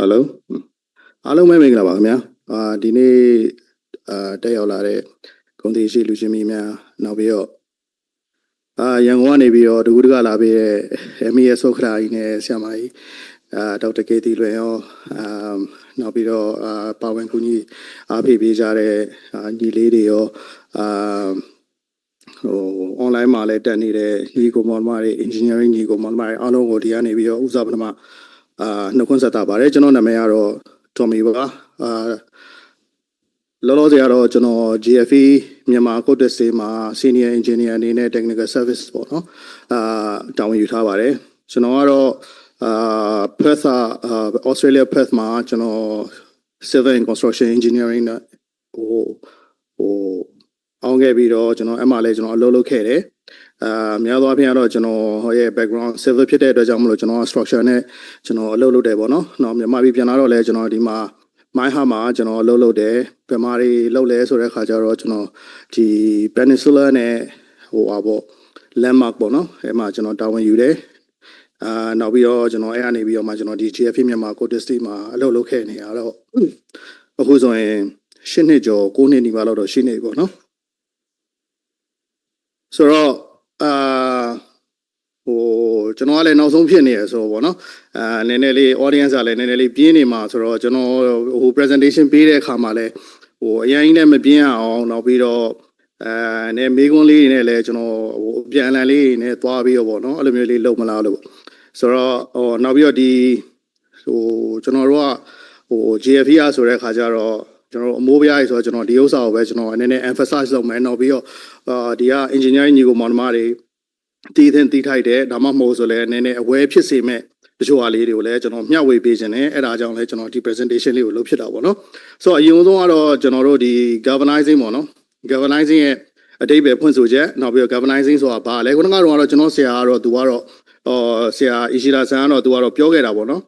Hello အားလုံးပဲမင်္ဂလာပါခင်ဗျာဒီနေ့တက်ရောက်လာတဲ့ဂုဏ်သီရှိလူချင်းမီများနောက်ပြီးတော့ရန်ကုန်ကနေပြီးတော့တကူတကလာပြီးတဲ့ MES ဆုခရာကြီးနဲ့ဆရာမကြီးဒေါက်တာကေတီလွင်ရောနောက်ပြီးတော့ပါဝင်ကူညီအားပေးပေးကြတဲ့ညီလေးတွေရောonline မှာလည်းတက်နေတဲ့ညီကိုမောင်မတွေ engineering ညီကိုမောင်မတွေအားလုံးကိုဒီကနေပြီးတော့ဥစားပထမနှုတ်ခွန်းဆက်တာပါတယ်ကျွန်တော်နာမည်ကတော့ Tommy ပါလောလောဆယ်ကတော့ကျွန်တော် GFE မြန်မာကုတ်တက်စေးမှာ Senior Engineer အနေနဲ့ Technical Service ပေါ့နော်တာဝန်ယူထားပါတယ်ကျွန်တော်ကတော့Perth Australia Perth မှာကျွန်တော် Civil and Construction Engineering နဲ့အောင်ခဲ့ပြီးတော့ကျွန်တော်အဲ့မှာလည်းကျွန်တော်အလုပ်လုပ်ခဲ့တယ်များသောအားဖြင့်ကတော့ကျွန်တော်ရဲ့ background civil ဖြစ်တဲ့အတွက်ကြောင့်မလို့ကျွန်တော် structure နဲ့ကျွန်တော်အလုပ်လုပ်တယ်ပေါ့နော်။မြန်မာပြည်ပြန်လာတော့လည်းကျွန်တော်ဒီမှာ Myha မှာကျွန်တော်အလုပ်လုပ်တယ်။ဘယ်မှာတွေလုပ်လဲဆိုတဲ့အခါကျတော့ကျွန်တော်ဒီ Peninsula နဲ့ပေါ့ landmark ပေါ့နော်။အဲ့မှာကျွန်တော်တာဝန်ယူတယ်။နောက်ပြီးတော့ကျွန်တော်အဲ့အနေပြီးတော့မှကျွန်တော်ဒီ GFE မြန်မာ Coast District မှာအလုပ်လုပ်ခဲ့နေရတော့အခုဆိုရင်10နှစ်ကျော်9နှစ်နီးပါးလောက်တော့ရှိနေပြီပေါ့နော်။ဆိုတော့ကျွန်တော်ကလည်းနောက်ဆုံးဖြစ်နေရဆိုတော့ဗောနော်နည်းနည်းလေး audience ကလည်းနည်းနည်းလေးပြင်းနေမှာဆိုတော့ကျွန်တော်presentation ပေးတဲ့အခါမှာလည်းအရင်ကြီးနဲ့မပြင်းအောင်နောက်ပြီးတော့နဲ့မေးခွန်းလေးတွေနဲ့လည်းကျွန်တော်ပြန်အလန်လေးတွေနဲ့သွားပြီးတော့ဗောနော်အဲ့လိုမျိုးလေးလုပ်မလားလို့ဆိုတော့နောက်ပြီးတော့ဒီကျွန်တော်တို့ကGFE ဆိုတဲ့အခါကျတော့ကျွန်တော်အမိုးပြားကြီးဆိုတော့ကျွန်တော်ဒီဥစ္စာကိုပဲကျွန်တော်နည်းနည်း emphasize လုပ်မယ်နောက်ပြီးတော့ဒီက engineering ညီကိုမောင်နှမတွေတီးထိုက်တယ်ဒါမှမဟုတ်ဆိုလည်းနည်းနည်းအဝဲဖြစ်စေမဲ့တချို့ဟာလေးတွေကိုလည်းကျွန်တော်မျှဝေပေးခြင်းနဲ့အဲ့ဒါကြောင့်လည်းကျွန်တော်ဒီ presentation လေးကိုလုပ်ဖြစ်တာပေါ့နော်ဆိုတော့အရင်ဆုံးကတော့ကျွန်တော်တို့ဒီ galvanizing ပေါ့နော် galvanizing ရဲ့အတိတ်ပဲဖွင့်ဆိုချက်နောက်ပြီးတော့ galvanizing ဆိုတာဘာလဲခုနကတော့ကျွန်တော်ဆရာကတော့သူကတော့ဆရာ Ishida ဆန်ကတော့သူကတော့ပြောခဲ့တာပေါ့နော်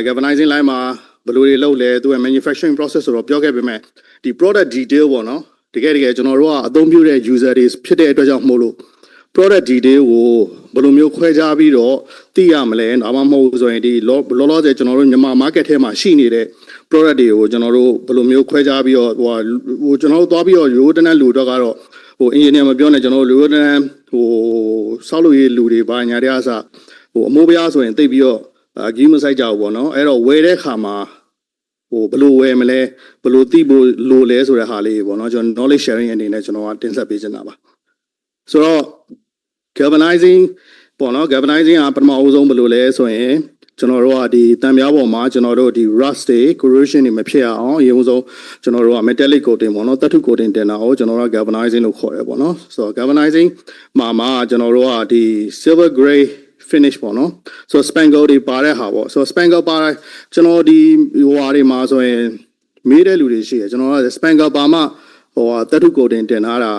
galvanizing line မှာဘယ်လိုတွေလုပ်လဲသူရဲ့ manufacturing process ဆိုတော့ပြောခဲ့ပေမဲ့ဒီ product detail ပေါ့နော်တကယ်ကျွန်တော်တို့ကအသုံးပြုတဲ့ user တွေဖြစ်တဲ့အတွက်ကြောင့်မို့လို့ product detail ကိုဘယ်လိုမျိုးခွဲခြားပြီးတော့သိရမလဲဒါမှမဟုတ်ဆိုရင်ဒီလောလောဆယ်ကျွန်တော်တို့မြန်မာ market ထဲမှာရှိနေတဲ့ product တွေကိုကျွန်တော်တို့ဘယ်လိုမျိုးခွဲခြားပြီးတော့ကျွန်တော်တို့သွားပြီးတော့ရိုးတန်းလူတော့ကတော့engineer မပြောနဲ့ကျွန်တော်တို့ရိုးတန်းဆောက်လုပ်ရေးလူတွေပါညာတွေအစအမိုးပြားဆိုရင်သိပြီးတော့ကြီးမဆိုင်ကြဘူးပေါ့နော်အဲ့တော့ဝယ်တဲ့ခါမှာဘယ်လိုဝယ်မလဲဘယ်လိုသိဖို့လိုလဲဆိုတဲ့ဟာလေးပေါ့နော်ကျွန်တော် knowledge sharing အနေနဲ့ကျွန်တော်ကတင်ဆက်ပေးချင်တာပါဆိုတော့ galvanizing ပေါ့နော် galvanizing ကပထမအဆုံးဘယ်လိုလဲဆိုရင်ကျွန်တော်တို့ကဒီတံပြားပေါ်မှာကျွန်တော်တို့ဒီ rust တွေ corrosion တွေမဖြစ်အောင်အရင်ဆုံးကျွန်တော်တို့က metallic coating ပေါ့နော်သတ္တု coating တင်တာကိုကျွန်တော်တို့က galvanizing လို့ခေါ်တယ်ပေါ့နော်ဆိုတော့ galvanizing မှာကျွန်တော်တို့ကဒီ silver gray finish ပေါ့နော်ဆိုတော့ spangle တွေပါတဲ့ဟာပေါ့ဆိုတော့ spangle ပါတဲ့ကျွန်တော်ဒီဟွာတွေမှာဆိုရင်မေးတဲ့လူတွေရှိတယ်ကျွန်တော်က spangle ပါမှသတ္တု coating တင်ထားတာ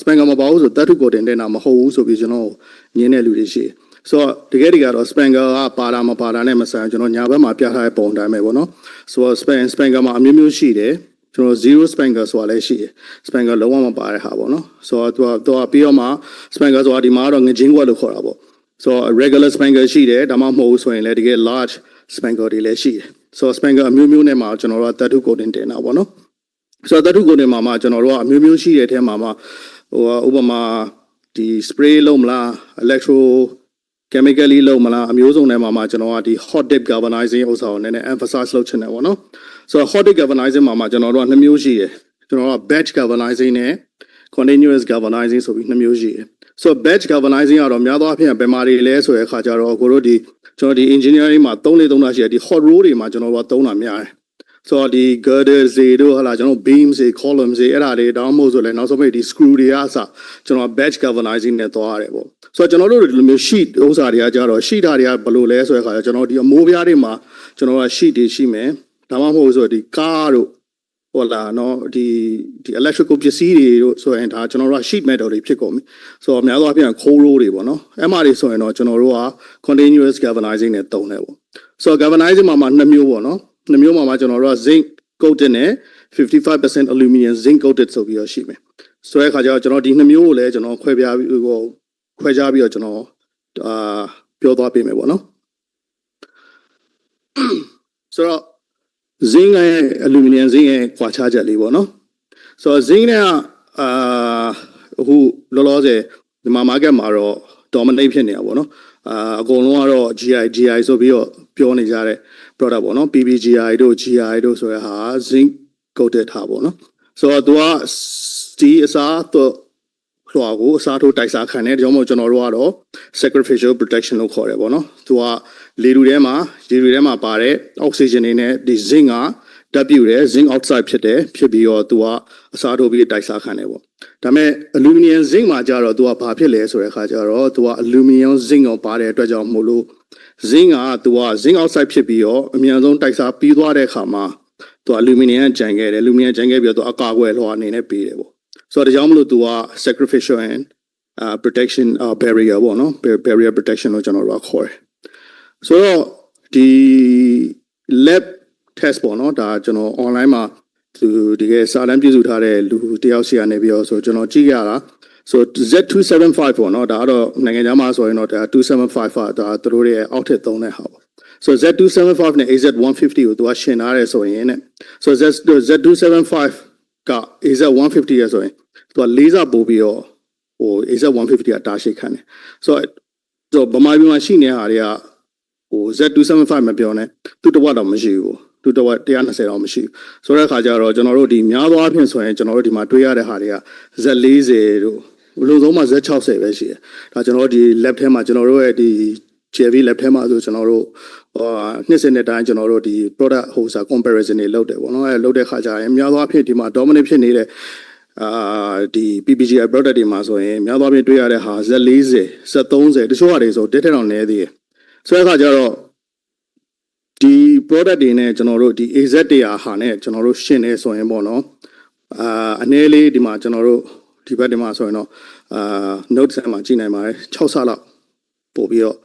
spangle မပါဘူးဆိုသတ္တု coating တင်တာမဟုတ်ဘူးဆိုပြီးကျွန်တော်ညင်းတဲ့လူတွေရှိတယ်ဆိုတော့တကယ်ကတော့ spangle ကပါတာမပါတာနဲ့မဆိုင်ကျွန်တော်ညာဘက်မှာပြထားတဲ့ပုံတိုင်းပဲပေါ့နော်ဆိုတော့ spangle မှာအမျိုးမျိုးရှိတယ်ကျွန်တော်0 spangle ဆိုတာလည်းရှိတယ် spangle လုံးဝမပါတဲ့ဟာပေါ့နော်ဆိုတော့သူကပြီးတော့မှ spangle ဆိုတာဒီမှာတော့ငချင်းကွက်လို့ခေါ်တာပေါ့ဆိုတော့ regular spangle ရှိတယ်ဒါမှမဟုတ်ဆိုရင်လည်းတကယ် large spangle တွေလည်းရှိတယ်ဆိုတော့ spangle အမျိုးမျိုးနဲ့မှာကျွန်တော်တို့ကသတ္တု coating တင်တာပေါ့နော်ဆိုတော့သတ္တု coating မှာကျွန်တော်တို့ကအမျိုးမျိုးရှိတဲ့အထဲမှာဥပမာဒီ spray လုပ်မလား electro chemically လုပ်မလားအမျိုးစုံထဲမှာကျွန်တော်ကဒီ hot dip galvanizing ဥစ္စာကိုနည်းနည်း emphasize လုပ်ချင်တယ်ပေါ့နော်ဆိုတော့ hot dip galvanizing မှာကျွန်တော်တို့က2မျိုးရှိတယ်ကျွန်တော်က batch galvanizing နဲ့ continuous galvanizing ဆိုပြီး2မျိုးရှိတယ်ဆိုတော့ batch galvanizing ကတော့များသောအားဖြင့်ဘယ်မှာတွေလဲဆိုတဲ့အခါကျတော့ကိုတို့ဒီကျွန်တော်ဒီ engineering မှာသုံးတာရှိတယ်ဒီ hot roll တွေမှာကျွန်တော်တို့ကသုံးတာများတယ်ဆိုတော့ဒီ girder တွေတို့ဟာလာကျွန်တော် beams တွေ columns တွေအဲ့ဒါတွေတောင်းမို့ဆိုလဲနောက်ဆုံးပိတ်ဒီ screw တွေအစကျွန်တော် batch galvanizing နဲ့သွားရတယ်ပေါ့ဆိုတော့ကျွန်တော်တို့ဒီလိုမျိုး sheet ဥစ္စာတွေကကြတော့ sheet တွေကဘယ်လိုလဲဆိုတဲ့အခါကျကျွန်တော်ဒီအမိုးပြားတွေမှာကျွန်တော်က sheet တွေရှိမယ်ဒါမှမဟုတ်ဆိုဒီကားတို့ဟုတ်လားနော်ဒီ electrical ပစ္စည်းတွေတို့ဆိုရင်ဒါကျွန်တော်တို့က sheet metal တွေဖြစ်ကုန်ပြီဆိုတော့အများသောအားဖြင့် cold roll တွေပေါ့နော်အဲ့မှာတွေဆိုရင်တော့ကျွန်တော်တို့က continuous galvanizing နဲ့သုံးတယ်ပေါ့ဆိုတော့ galvanizing မှာ2မျိုးပေါ့နော်2မျိုးမှာကျွန်တော်တို့က zinc coated နဲ့ 55% aluminum zinc coated ဆိုပြီးတော့ရှိမယ်ဆိုတဲ့အခါကျတော့ကျွန်တော်ဒီ2မျိုးကိုလည်းကျွန်တော်ခွဲခြားပြီးတော့ကျွန်တော်ပြောသွားပေးမယ်ပေါ့နော်ဆိုတော့ zinc နဲ့ aluminum zinc ရဲ့ကွာခြားချက်လေးပေါ့နော်ဆိုတော့ zinc နဲ့အခုလောလောဆယ်ဒီမှာ market မှာတော့ dominate ဖြစ်နေတာပေါ့နော်အကုန်လုံးကတော့ GI ဆိုပြီးတော့ပြောနေကြတဲ့ product ပေါ့နော် PPGI တို့ GI တို့ဆိုတဲ့ဟာ zinc coated ထားပေါ့နော်ဆိုတော့သူကဒီအစားတော့ဟိုကိုအစားထိုးတိုက်စားခံတယ်ဒါကြောင့်မို့ကျွန်တော်တို့ကတော့ sacrificial protection လို့ခေါ်တယ်ပေါ့နော်သူကလေတွေထဲမှာပါတဲ့ oxygen တွေနဲ့ဒီ zinc ကတက်ပြူတယ် zinc oxide ဖြစ်ပြီးတော့သူကအစားထိုးပြီးတိုက်စားခံတယ်ပေါ့ဒါပေမဲ့ aluminum zinc မှာကျတော့သူကဘာဖြစ်လဲဆိုတဲ့အခါကျတော့သူက aluminum zinc ကိုပါတဲ့အတွက်ကြောင့်မို့လို့ zinc ကသူက zinc oxide ဖြစ်ပြီးတော့အမြန်ဆုံးတိုက်စားပြီးသွားတဲ့အခါမှာသူ aluminum ကြံခဲ့တယ် aluminum ကြံခဲ့ပြီးတော့သူအကာအကွယ်လွှာအနေနဲ့ပေးတယ်ပေါ့ဆိုတော့ဒါကြောင့်မလို့သူက sacrificial and protection barrier ပေါ့နော် barrier protection လို့ကျွန်တော်တို့ကခေါ်တယ်ဆိုတော့ဒီ lab test ပေါ့နော်ဒါကျွန်တော် online မှာသူတကယ်စာတမ်းပြုစုထားတဲ့လူတယောက်စီကနေပြီးတော့ဆိုကျွန်တော်ကြည့်ရတာဆို Z275 ပေါ့နော်ဒါကတော့နိုင်ငံခြားမှာဆိုရင်တော့ဒါ275ဒါသူတို့ရဲ့အောက်ထစ်သုံးတဲ့ဟာပေါ့ဆို Z275 နဲ့ AZ150 ကိုသူကရှင်းထားတယ်ဆိုရင်နဲ့ဆို Z275 က AZ150 ရဆိုရင်သူက၄ဆပို့ပြီးတော့ဟို AZ150 ကတားရှိခံတယ်ဆိုတော့ဗမာပြည်မှာရှိနေတဲ့ဟာတွေကဟို Z275 မပြောနဲ့သူ့တဝက်တော့မရှိဘူးသူ့တဝက်120တော့မရှိဘူးဆိုတဲ့အခါကျတော့ကျွန်တော်တို့ဒီများသောအားဖြင့်ဆိုရင်ကျွန်တော်တို့ဒီမှာတွေ့ရတဲ့ဟာတွေက Z40 တို့ဘလို့ဆုံးမှ Z60 ပဲရှိတယ်ဒါကျွန်တော်တို့ဒီ lab ထဲမှာကျွန်တော်တို့ရဲ့ဒီ JV lab ထဲမှာဆိုကျွန်တော်တို့နှစ်စဉ်တဲ့တိုင်းကျွန်တော်တို့ဒီ product ဟိုစာ comparison တွေလုပ်တယ်ပေါ့နော်အဲလုပ်တဲ့ခါကျရင်များသောအားဖြင့်ဒီမှာ dominant ဖြစ်နေတဲ့ဒီ PPGI product တွေမှာဆိုရင်များသောအားဖြင့်တွေ့ရတဲ့ဟာ Z40 Z30 တချို့ဟာတွေဆိုတက်တောင်နေသေးတယ်ဆိုတဲ့အခါကျတော့ဒီ product တွေနဲ့ကျွန်တော်တို့ဒီ AZ တရားဟာနဲ့ကျွန်တော်တို့ရှင်းနေဆိုရင်ပေါ့နော်အနည်းလေးဒီမှာကျွန်တော်တို့ဒီဘက်ဒီမှာဆိုရင်တော့note ဆက်မှာကြည့်နိုင်ပါတယ်6ဆလောက်ပို့ပြီးတော့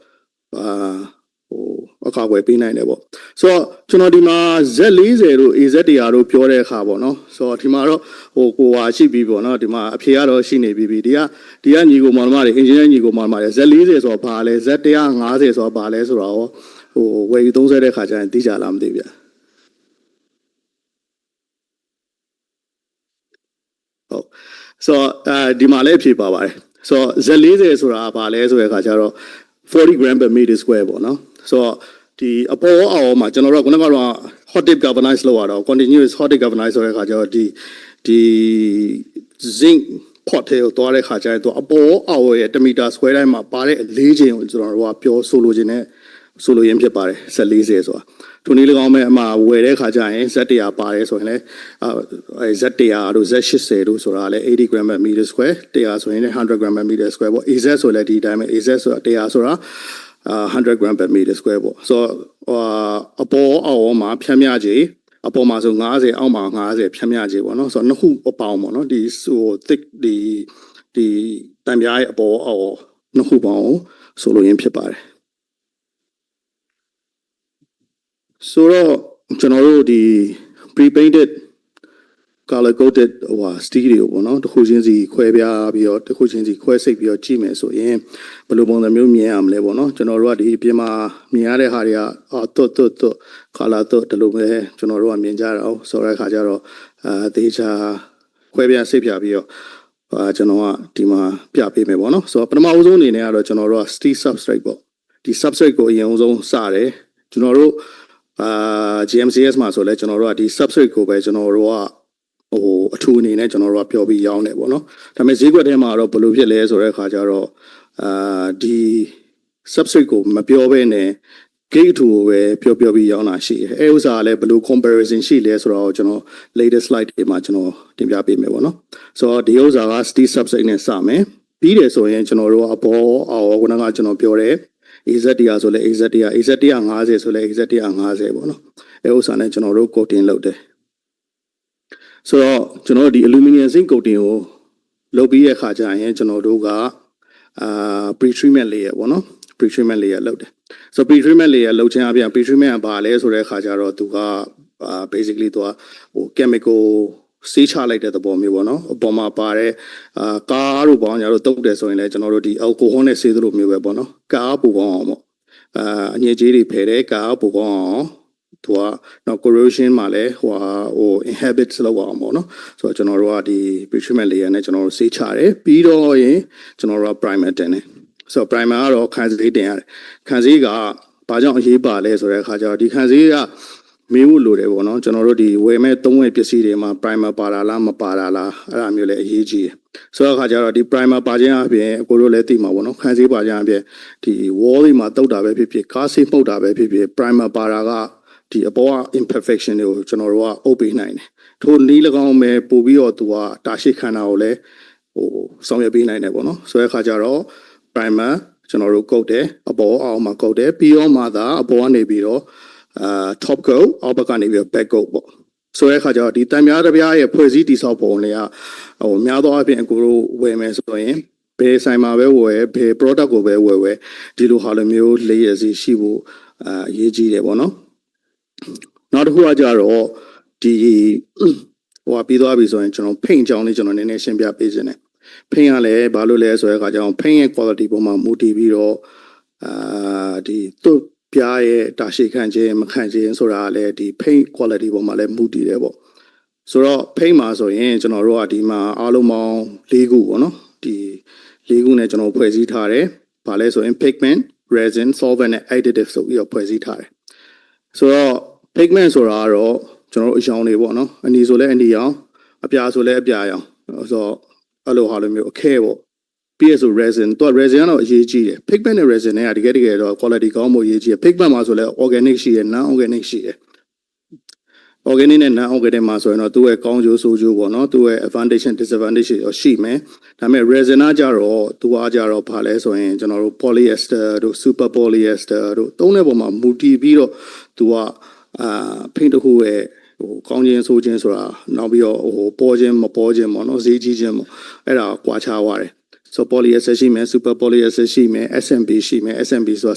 ဟိုအကာအကွယ်ပေးနိုင်တယ်ပေါ့ဆိုတော့ကျွန်တော်ဒီမှာ Z40 တို့ AZ တရားတို့ပြောတဲ့အခါပေါ့နော်ဆိုတော့ဒီမှာတော့ဟိုကိုဟာရှိပြီးပေါ့နော်ဒီမှာအဖြေကတော့ရှိနေပြီဒီကညီကိုမောင်နှမတွေ engineer ညီကိုမောင်နှမတွေ Z40 ဆိုတော့ဘာလဲ Z150 ဆိုတော့ဘာလဲဆိုတော့ဟိုဝယ်ယူ30တဲ့ခါကျရင်သိကြလားမသိဗျာဟုတ်ဆိုတော့ဒီမှာလည်းဖြေပါပါတယ်ဆိုတော့ Z40 ဆိုတာဘာလဲဆိုတဲ့ခါကျတော့40 gram per meter square ပေါ့နော်ဆိုတော့ဒီအပေါ်အောက်မှာကျွန်တော်တို့ကတော့ hot dip galvanize လောက်ရတော့ continuous hot dip galvanize ဆိုတဲ့ခါကျတော့ဒီ zinc pot ထဲကိုသွားတဲ့ခါကျရင်သူအပေါ်အောက်ရဲ့1 meter square တိုင်းမှာပါတဲ့အလေးချိန်ကိုကျွန်တော်တို့ကပြောဆိုလိုခြင်းနဲ့ဆိုလိုရင်းဖြစ်ပါတယ်Z40ဆိုတာထိုနည်း၎င်းမဲ့အမှာဝယ်တဲ့ခါကျရင် Z100 ပါတယ်ဆိုရင်လည်းZ100 တို့ Z80 တို့ဆိုတာလည်း80 gram per meter square 100ဆိုရင်လည်း100 gram per meter square ပေါ့ AZ ဆိုလည်းဒီတိုင်းပဲ AZ ဆိုတာ100ဆိုတာ100 gram per meter square ပေါ့ဆိုတော့အပေါ်အောက်မှာဖြန့်မြခြေအပေါ်မှာဆို90အောက်မှာ90ဖြန့်မြခြေပေါ့နော်ဆိုတော့နှစ်ခုအပေါင်းပေါ့နော်ဒီဟို thick ဒီတံပြားရဲ့အပေါ်အောက်နှစ်ခုပေါင်းဆိုလိုရင်းဖြစ်ပါတယ်ဆိုတော့ကျွန်တော်တို့ဒီ pre-painted color coded ဟို steel တွေပေါ့နော်တစ်ခုချင်းစီခွဲပြားပြီးတော့တစ်ခုချင်းစီခွဲစိတ်ပြီးတော့ကြည့်မယ်ဆိုရင်ဘယ်လိုပုံစံမျိုးမြင်ရမလဲပေါ့နော်ကျွန်တော်တို့ကဒီအပြင်မှာမြင်ရတဲ့ဟာတွေကတွတ် color တွတ်ဒီလိုပဲကျွန်တော်တို့ကမြင်ကြတာအောင်ဆိုတဲ့အခါကျတော့သေချာခွဲပြားစိတ်ပြပြီးတော့ကျွန်တော်ကဒီမှာပြပေးမယ်ပေါ့နော်ဆိုတော့ပထမအဆုံးအနေနဲ့ကတော့ကျွန်တော်တို့က steel substrate ပေါ့ဒီ substrate ကိုအရင်ဆုံးစတယ်ကျွန်တော်တို့GMCS မှာဆိုလဲကျွန်တော်တို့ကဒီ substrate ကိုပဲကျွန်တော်တို့ကဟိုအထူးအနေနဲ့ကျွန်တော်တို့ကပြောပြီးရောင်းတယ်ပေါ့နော်ဒါပေမဲ့ဈေးကွက်ထဲမှာတော့ဘယ်လိုဖြစ်လဲဆိုတဲ့အခါကျတော့ဒီ substrate ကိုမပြောဘဲနဲ့ gate အထူးကိုပဲပြောပြီးရောင်းတာရှိတယ်အဲဥစ္စာကလည်းဘယ်လို comparison ရှိလဲဆိုတော့ကျွန်တော် latest slide တွေမှာကျွန်တော်တင်ပြပေးမယ်ပေါ့နော်ဆိုတော့ဒီဥစ္စာက steel substrate နဲ့စမယ်ပြီးတယ်ဆိုရင်ကျွန်တော်တို့ကအပေါ်အော်ခုနကကျွန်တော်ပြောတဲ့AZ100 ဆိုလဲAZ150 ဆိုလဲAZ150ပေါ့နော်အဲဥစ္စာနဲ့ကျွန်တော်တို့ coating လုပ်တယ်ဆိုတော့ကျွန်တော်တို့ဒီ aluminum zinc coating ကိုလုပ်ပြီးတဲ့အခါကျရင်ကျွန်တော်တို့ကpre treatment layer ပေါ့နော် pre treatment layer လုပ်တယ်ဆိုတော့ pre treatment layer လုပ်ခြင်းအပြင် pre treatment ကဘာလဲဆိုတဲ့အခါကျတော့သူကbasically သူကဟို chemical ဆေးချလိုက်တဲ့သဘောမျိုးပေါ့နော်အပေါ်မှာပါတဲ့ကားတို့ပေါင်းညာတို့တုတ်တယ်ဆိုရင်လည်းကျွန်တော်တို့ဒီ alcohol နဲ့ဆေးသလိုမျိုးပဲပေါ့နော်ကားပူကောင်းအောင်ပေါ့အညစ်အကြေးတွေဖယ်တယ်ကားပူကောင်းအောင် သူကနော် corrosion မှာလည်းဟို inhabits လောက်အောင်ပေါ့နော်ဆိုတော့ကျွန်တော်တို့ကဒီ pre-treatment layer နဲ့ကျွန်တော်တို့ဆေးချတယ်ပြီးတော့ရင်ကျွန်တော်တို့က primer တင်တယ်ဆိုတော့ primer ကတော့ခန်းစည်းတင်ရတယ်ခန်းစည်းကဘာကြောင့်အရေးပါလဲဆိုတဲ့အခါကျတော့ဒီခန်းစည်းကမေးဖို့လိုတယ်ပေါ့နော်ကျွန်တော်တို့ဒီဝယ်မဲ့သုံးဝယ်ပစ္စည်းတွေမှာ primer ပါတာလားမပါတာလားအဲ့ဒါမျိုးလည်းအရေးကြီးတယ်ဆိုတော့အခါကျတော့ဒီ primer ပါခြင်းအပြင်အကိုတို့လည်းသိမှာပေါ့နော်ခန်းစည်းပါခြင်းအပြင်ဒီ wall တွေမှာတုတ်တာပဲဖြစ်ဖြစ်ကားဆေးမှုတ်တာပဲဖြစ်ဖြစ် primer ပါတာကဒီအပေါ်က imperfection တွေကိုကျွန်တော်တို့ကအုပ်ပေးနိုင်တယ်ထို့နည်း၎င်းပဲပို့ပြီးတော့သူကတာရှိခန္ဓာကိုလည်းဟိုဆောင်ရွက်ပေးနိုင်တယ်ပေါ့နော်ဆိုတဲ့အခါကျတော့ primer ကျွန်တော်တို့ကုတ်တယ်အပေါ်အောက်မှာကုတ်တယ်ပြီးတော့မှသာအပေါ်ကနေပြီးတော့top coat အောက်ဘက်ကနေပြီးတော့ back coat ပေါ့ဆိုတဲ့အခါကျတော့ဒီတန်များတစ်ပြားရဲ့ဖွဲ့စည်းတည်ဆောက်ပုံတွေကဟိုများသောအားဖြင့်အကိုတို့ဝယ်မယ်ဆိုရင်ဘယ်ဆိုင်မှာပဲဝယ်ဘယ် product ကိုပဲဝယ်ဒီလိုဟာလိုမျိုး layer စီရှိဖို့အရေးကြီးတယ်ပေါ့နော်နောက်တစ်ခုကကြတော့ဒီဟိုပြီးသွားပြီဆိုရင်ကျွန်တော်ဖိန်ကြောင်းလေးကျွန်တော်နည်းနည်းရှင်းပြပေးခြင်းတယ်ဖိန်ကလည်းဘာလို့လဲဆိုတဲ့အခါကျတော့ဖိန်ရဲ့ quality ပုံမှာမူတည်ပြီးတော့ဒီသူ့ပြားရဲ့တာရှိခန့်ခြင်းမခန့်ခြင်းဆိုတာကလည်းဒီ paint quality ပေါ်မှာလည်းမူတည်တယ်ပေါ့ဆိုတော့ paint မှာဆိုရင်ကျွန်တော်တို့ကဒီမှာအားလုံးပေါင်း၄ခုပေါ့နော်ဒီ၄ခုနဲ့ကျွန်တော်ဖွဲ့စည်းထားတယ်ဘာလဲဆိုရင် pigment resin solvent နဲ့ additive ဆိုပြီးတော့ဖွဲ့စည်းထားတယ်ဆိုတော့ pigment ဆိုတာကတော့ကျွန်တော်တို့အရောင်တွေပေါ့နော်အနီဆိုလဲအနီရောင်အပြာဆိုလဲအပြာရောင်ဆိုတော့အဲ့လိုဟာလိုမျိုးအခဲပေါ့ပြီးရဆို resin တော့ resin ကတော့အရေးကြီးတယ် pigment နဲ့ resin တွေကတကယ်တော့ quality ကောင်းမှုအရေးကြီးတယ် pigment မှာဆိုလဲ organic ရှိတယ် non organic ရှိတယ် organic နဲ့ non organic မှာဆိုရင်တော့သူ့ရဲ့ကောင်းကျိုးဆိုးကျိုးပေါ့နော်သူ့ရဲ့ advantage and disadvantage တွေရှိမယ်ဒါပေမဲ့ resin ကကြတော့သူကကြတော့ဘာလဲဆိုရင်ကျွန်တော်တို့ polyester တို့ super polyester တို့သုံးတဲ့ပုံမှာမူတည်ပြီးတော့သူကဖိန်တစ်ခုရဲ့ဟိုကောင်းခြင်းဆိုးခြင်းဆိုတာနောက်ပြီးတော့ဟိုပေါ်ခြင်းမပေါ်ခြင်းပေါ့နော်ဈေးကြီးခြင်းပေါ့အဲ့ဒါကွာခြားသွားတယ်ဆို polyester ရှိမယ် super polyester ရှိမယ် SMP ရှိမယ် SMP ဆိုတာ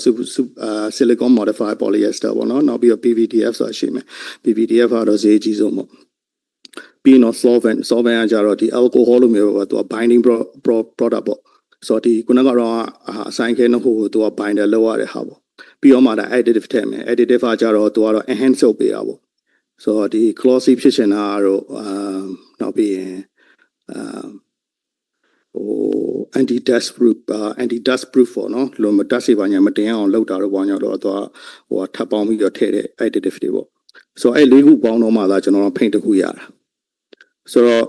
silicon modified polyester ပေါ့နော်နောက်ပြီးတော့ PVDF ဆိုတာရှိမယ် PVDF ကတော့ဈေးကြီးဆုံးပေါ့ပြီးတော့ solvent ကကြတော့ဒီ alcohol လို့မျိုးပေါ့သူက binding product ပေါ့ဆိုတော့ဒီခုနကတော့အဆိုင်ခဲနှစ်ခုကိုသူက binder လောက်ရတဲ့ဟာပေါ့ပြီးတော့မှဒါ additive ထည့်မယ် additive ကကြတော့သူကတော့ enhance လုပ်ပေးတာပေါ့ဆိုတော့ဒီ glossy ဖြစ်ချင်တာကတော့နောက်ပြီးရင်ဟို anti dust proof ပေါ့နော်လို့မ dust တွေပါညာမတင်အောင်လုပ်တာတော့ဘာညာတော့သူကဟိုထပ်ပေါင်းပြီးတော့ထည့်တဲ့ additive တွေပေါ့ဆိုတော့အဲ့၄ခုပေါင်းတော့မှသာကျွန်တော်တို့ paint တစ်ခုရတာဆိုတော့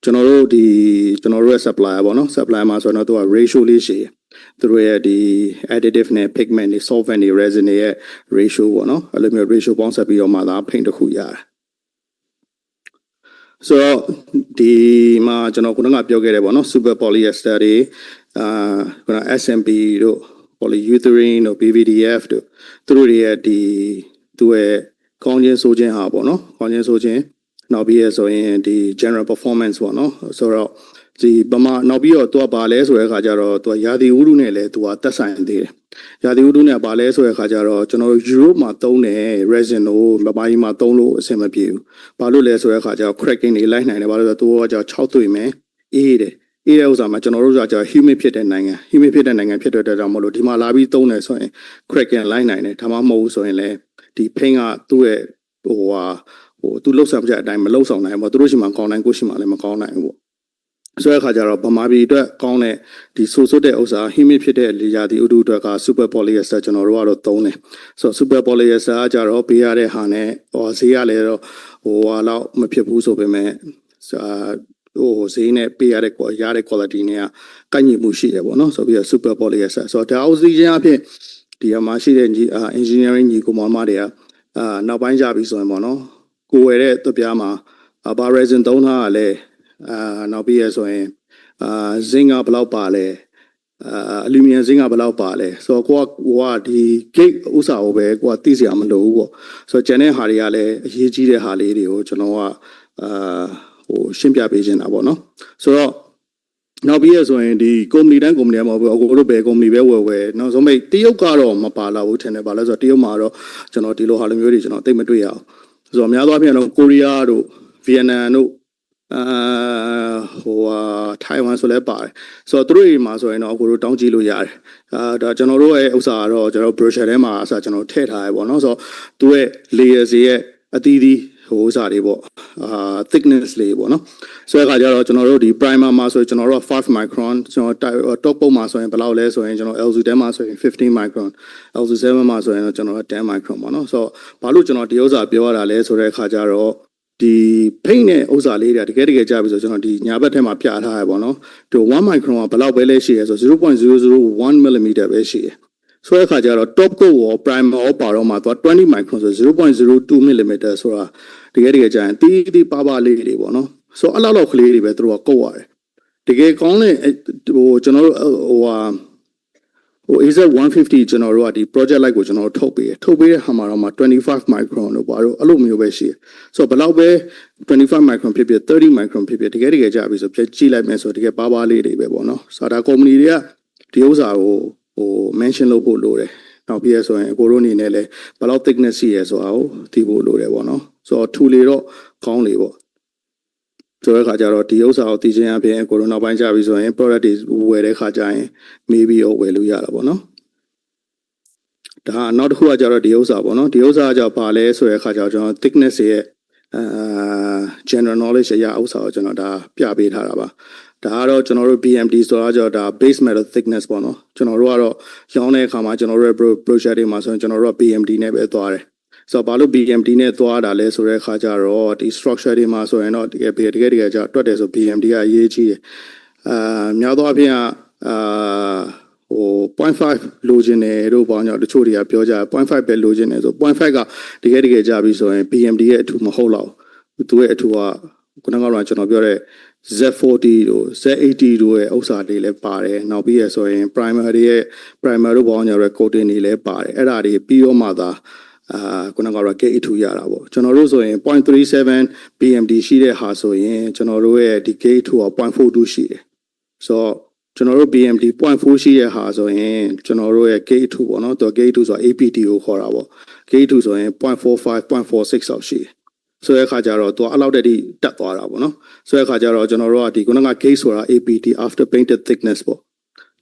ကျွန်တော်တို့ရဲ့ supplier ပေါ့နော် supplier မှာဆိုတော့သူက ratio လေးရှိတယ်သူတို့ရဲ့ဒီ additive နဲ့ pigment တွေ solvent တွေ resin တွေရဲ့ ratio ပေါ့နော်အဲ့လိုမျိုး ratio ပေါင်းဆက်ပြီးတော့မှသာ paint တစ်ခုရတာဆိုတော့ဒီမှာကျွန်တော်ခုနကပြောခဲ့တယ်ပေါ့နော် super polyester တွေခုန SMP တို့ polyurethane တို့ PVDF တို့သူတို့တွေရဲ့ဒီသူ့ရဲ့ကောင်းခြင်းဆိုးခြင်းဟာပေါ့နော်ကောင်းခြင်းဆိုးခြင်းနောက်ပြီးရဆိုရင်ဒီ general performance ပေါ့နော်ဆိုတော့ဒီပမာနောက်ပြီးတော့သူကဘာလဲဆိုတဲ့အခါကျတော့သူကရာသီဥတုနဲ့လည်းသူကသက်ဆိုင်သေးတယ်ရာသီဥတုနဲ့ဘာလဲဆိုတဲ့အခါကျတော့ကျွန်တော်တို့ Europe မှာသုံးတဲ့ resin ကိုမပိုင်းမှာသုံးလို့အဆင်မပြေဘူးဘာလို့လဲဆိုတဲ့အခါကျတော့ cracking တွေလိုက်နိုင်တယ်ဘာလို့လဲဆိုတော့သူကကြောက်သွေ့မယ်အေးတယ်ဥစ္စာမှာကျွန်တော်တို့ကကြာ humid ဖြစ်တဲ့နိုင်ငံဖြစ်တဲ့အတွက်ကြောင့်မလို့ဒီမှာလာပြီးသုံးတယ်ဆိုရင် cracking လိုက်နိုင်တယ်ဒါမှမဟုတ်ဘူးဆိုရင်လည်းဒီ paint ကသူ့ရဲ့ဟိုသူလှုပ်ဆောင်ချက်အတိုင်းမလှုပ်ဆောင်နိုင်ဘူးသူတို့ရှိမှကောင်းနိုင်ကိုရှိမှလည်းမကောင်းနိုင်ဘူးပေါ့ဆိုတဲ့အခါကျတော့ဗမာပြည်အတွက်ကောင်းတဲ့ဒီဆိုးတဲ့ဥစ္စာ humid ဖြစ်တဲ့လေယာတီဥတုအတွက်က super polyester ကျွန်တော်တို့ကတော့သုံးတယ်ဆိုတော့ super polyester ကကြတော့ပေးရတဲ့ဟာနဲ့ဈေးကလည်းတော့ဟိုဟာလောက်မဖြစ်ဘူးဆိုပေမဲ့ဟိုဈေးနဲ့ပေးရတဲ့quality နဲ့ကကိုက်ညီမှုရှိတယ်ပေါ့နော်ဆိုပြီးတော့ super polyester ဆိုတော့ဒါအောင်စီခြင်းအဖြစ်ဒီမှာရှိတဲ့ engineering ညီကောင်မတွေကနောက်ပိုင်းကြပြီဆိုရင်ပေါ့နော်ကိုဝယ်တဲ့သွပ်ပြားမှာဘာ resin သုံးထားတာလဲနောက်ပြီးရဆိုရင်zinc ကဘယ်လောက်ပါလဲaluminum zinc ကဘယ်လောက်ပါလဲဆိုတော့ကိုကဒီ gate ဥစ္စာကိုပဲကိုကသိစရာမလိုဘူးပေါ့ဆိုတော့ကျန်တဲ့ဟာတွေကလည်းအရေးကြီးတဲ့ဟာလေးတွေကိုကျွန်တော်ကဟိုရှင်းပြပေးခြင်းတာပေါ့နော်ဆိုတော့နောက်ပြီးရဆိုရင်ဒီကုမ္ပဏီတိုင်းမဟုတ်ဘူးအခုတို့ဘယ်ကုမ္ပဏီပဲဝယ်နောက်ဆုံးမိတ်တရုတ်ကတော့မပါလာဘူးထင်တယ်ပါလဲဆိုတော့တရုတ်မှာတော့ကျွန်တော်ဒီလိုဟာလိုမျိုးတွေကျွန်တော်သိမတွေ့ရအောင်ဆိုတော့အများသောအားဖြင့်တော့ကိုရီးယားတို့ဗီယက်နမ်တို့ ထိုင်ဝမ်ဆိုလဲပါတယ်ဆိုတော့သူတို့တွေမှာဆိုရင်တော့ကိုတို့တောင်းကြည့်လို့ရတယ်ဒါကျွန်တော်တို့ရဲ့ဥစ္စာကတော့ကျွန်တော် brochure ထဲမှာအစားကျွန်တော်ထည့်ထားရပေါ့နော်ဆိုတော့သူရဲ့ layers ရဲ့အသီးသီးဟိုဥစ္စာတွေပေါ့thickness လေးပေါ့နော်ဆိုတဲ့အခါကျတော့ကျွန်တော်တို့ဒီ primer မှာဆိုရင်ကျွန်တော်တို့က5 micron ကျွန်တော် top ပုံမှာဆိုရင်ဘယ်လောက်လဲဆိုရင်ကျွန်တော် LZ 10မှာဆိုရင်15 micron LZ 7မှာဆိုရင်တော့ကျွန်တော်10 micron ပေါ့နော်ဆိုတော့ဘာလို့ကျွန်တော်ဒီဥစ္စာပြောရတာလဲဆိုတဲ့အခါကျတော့ဒီဖိတ်နဲ့ဥစ္စာလေးတွေတကယ်ကြာပြီဆိုကျွန်တော်ဒီညာဘက်ထဲမှာပြထားရပေါ့နော်ဒီ1 micron ကဘယ်လောက်ပဲလဲရှိရဲဆို0.001 mm ပဲရှိရဲဆိုတဲ့အခါကျတော့ top coat ရော primer ရောပါတော့မှာသူက20 micron ဆို0.02 mm ဆိုတာတကယ်ကြာရင်တီးပါပါလေးတွေပေါ့နော်ဆိုတော့အဲ့လောက်ကလေးတွေပဲသူတို့ကကုတ်ရတယ်တကယ်ကောင်းတဲ့ဟိုကျွန်တော်တို့AZ150 ကျွန်တော်တို့ကဒီ project light ကိုကျွန်တော်ထုတ်ပေးတဲ့ဟာမှာတော့မှ25 micron လို့ပါတော့အဲ့လိုမျိုးပဲရှိတယ်ဆိုတော့ဘယ်လောက်ပဲ25 micron ဖြစ်ဖြစ်30 micron ဖြစ်ဖြစ်တကယ်ကြာပြီဆိုပြကြည့်လိုက်မယ်ဆိုတကယ်ပါလေးတွေပဲပေါ့နော်ဆိုတော့ဒါ company တွေကဒီဥစ္စာကိုmention လုပ်ဖို့လိုတယ်နောက်ပြီးရဆိုရင်အကိုတို့အနေနဲ့လည်းဘယ်လောက် thickness ရှိရဲဆိုတာကိုသိဖို့လိုတယ်ပေါ့နော်ဆိုတော့ထူလေတော့ကောင်းလေပေါ့ဆိုတဲ့ခါကျတော့ဒီဥစ္စာကိုသိချင်းအပြင်ကိုရိုနာပိုင်းကြပြီဆိုရင် product တွေဝယ်တဲ့ခါကျရင် maybe ရောဝယ်လို့ရတာပေါ့နော်ဒါနောက်တစ်ခုကကျတော့ဒီဥစ္စာပေါ့နော်ဒီဥစ္စာကကြောင့်ပါလဲဆိုတဲ့ခါကျတော့ကျွန်တော် thickness ရဲ့general knowledge အရာဥစ္စာကိုကျွန်တော်ဒါပြပေးထားတာပါဒါကတော့ကျွန်တော်တို့ BMD ဆိုတာကြောင့်ဒါ base metal thickness ပေါ့နော်ကျွန်တော်တို့ကတော့ရောင်းတဲ့အခါမှာကျွန်တော်တို့ရဲ့ brochure တွေမှာဆိုရင်ကျွန်တော်တို့က BMD နဲ့ပဲသွားတယ်ဆိုတော့ဘာလို့ BMD နဲ့သွားတာလဲဆိုတဲ့အခါကျတော့ဒီ structure တွေမှာဆိုရင်တော့တကယ်ကြာတွက်တယ်ဆို BMD ကအရေးကြီးတယ်များသောအားဖြင့်0.5 လိုချင်တယ်တို့ပေါ့ညတချို့တွေကပြောကြတယ်0.5ပဲလိုချင်တယ်ဆို0.5ကတကယ်ကြာပြီဆိုရင် BMD ရဲ့အထူမဟုတ်တော့သူရဲ့အထူကခုနကတော့ကျွန်တော်ပြောတဲ့ Z40 တို့ Z80 တို့ရဲ့ဥစ္စာတွေလည်းပါတယ်နောက်ပြီးရဆိုရင် primer တို့ပေါ့ညရ coating တွေလည်းပါတယ်အဲ့ဒါတွေပြီးတော့မှသာခုနကတော့ gate 2ရတာပေါ့ကျွန်တော်တို့ဆိုရင် 0.37 BMD ရှိတဲ့ဟာဆိုရင်ကျွန်တော်တို့ရဲ့ဒီ gate 2က 0.42 ရှိတယ်ဆိုတော့ကျွန်တော်တို့ BMD 0.4 ရှိတဲ့ဟာဆိုရင်ကျွန်တော်တို့ရဲ့ gate 2ပေါ့နော်သူ gate 2ဆိုတာ APT ကိုခေါ်တာပေါ့ gate 2ဆိုရင် 0.45 0.46 လောက်ရှိတယ်ဆိုတဲ့အခါကျတော့သူအဲ့လောက်တည်းတက်သွားတာပေါ့နော်ဆိုတဲ့အခါကျတော့ကျွန်တော်တို့ကဒီခုနက gate ဆိုတာ APT after painted thickness ပေါ့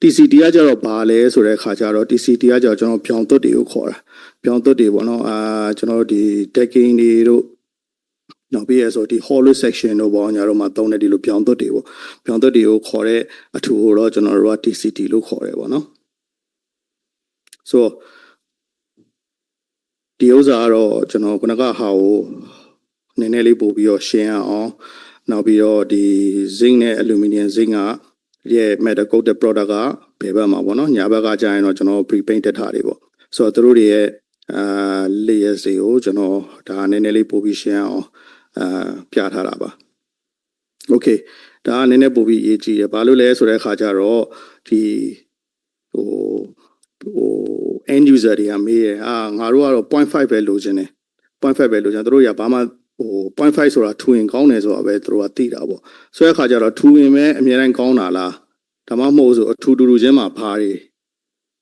TCT ကကျတော့ဘာလဲဆိုတဲ့အခါကျတော့ TCT ကကျတော့ကျွန်တော်ပြောင်းသွတ်တွေကိုခေါ်တာပြောင်းသွတ်တွေပေါ့နော်ကျွန်တော်တို့ဒီ decking တွေတို့နောက်ပြီးရဆိုဒီ hollow section တို့ပေါ့ညာတော့မှသုံးတဲ့ဒီလိုပြောင်းသွတ်တွေပေါ့ပြောင်းသွတ်တွေကိုခေါ်တဲ့အထူကိုတော့ကျွန်တော်တို့က TCT လို့ခေါ်တယ်ပေါ့နော်ဆိုဒီဥစ္စာကတော့ကျွန်တော်ခုနကဟာကိုနည်းနည်းလေးပို့ပြီးတော့ရှင်းအောင်နောက်ပြီးတော့ဒီ zinc နဲ့ aluminum zinc ကရဲ့ metal coated product ကဘယ်ဘက်မှာပေါ့နော်ညာဘက်ကကြာရင်တော့ကျွန်တော် pre painted ထားတွေပေါ့ဆိုတော့သူတို့တွေရဲ့layers တွေကိုကျွန်တော်ဒါနည်းနည်းလေးပို့ပြီးရှင်းအောင်ပြထားတာပါ okay ဒါနည်းနည်းပို့ပြီးရေးကြည့်ရဘာလို့လဲဆိုတဲ့အခါကျတော့ဒီend user တွေကမေးတယ်ငါတို့ကတော့ 0.5 ပဲလိုချင်တယ် 0.5 ပဲလိုချင်သူတို့ရဘာမှ0.5 ဆိုတာထူရင်ကောင်းတယ်ဆိုတာပဲသူတို့ကသိတာပေါ့ဆိုတဲ့အခါကျတော့ထူရင်ပဲအများတိုင်းကောင်းတာလားဒါမှမဟုတ်ဆိုအထူတူချင်းမှာဘာတွေ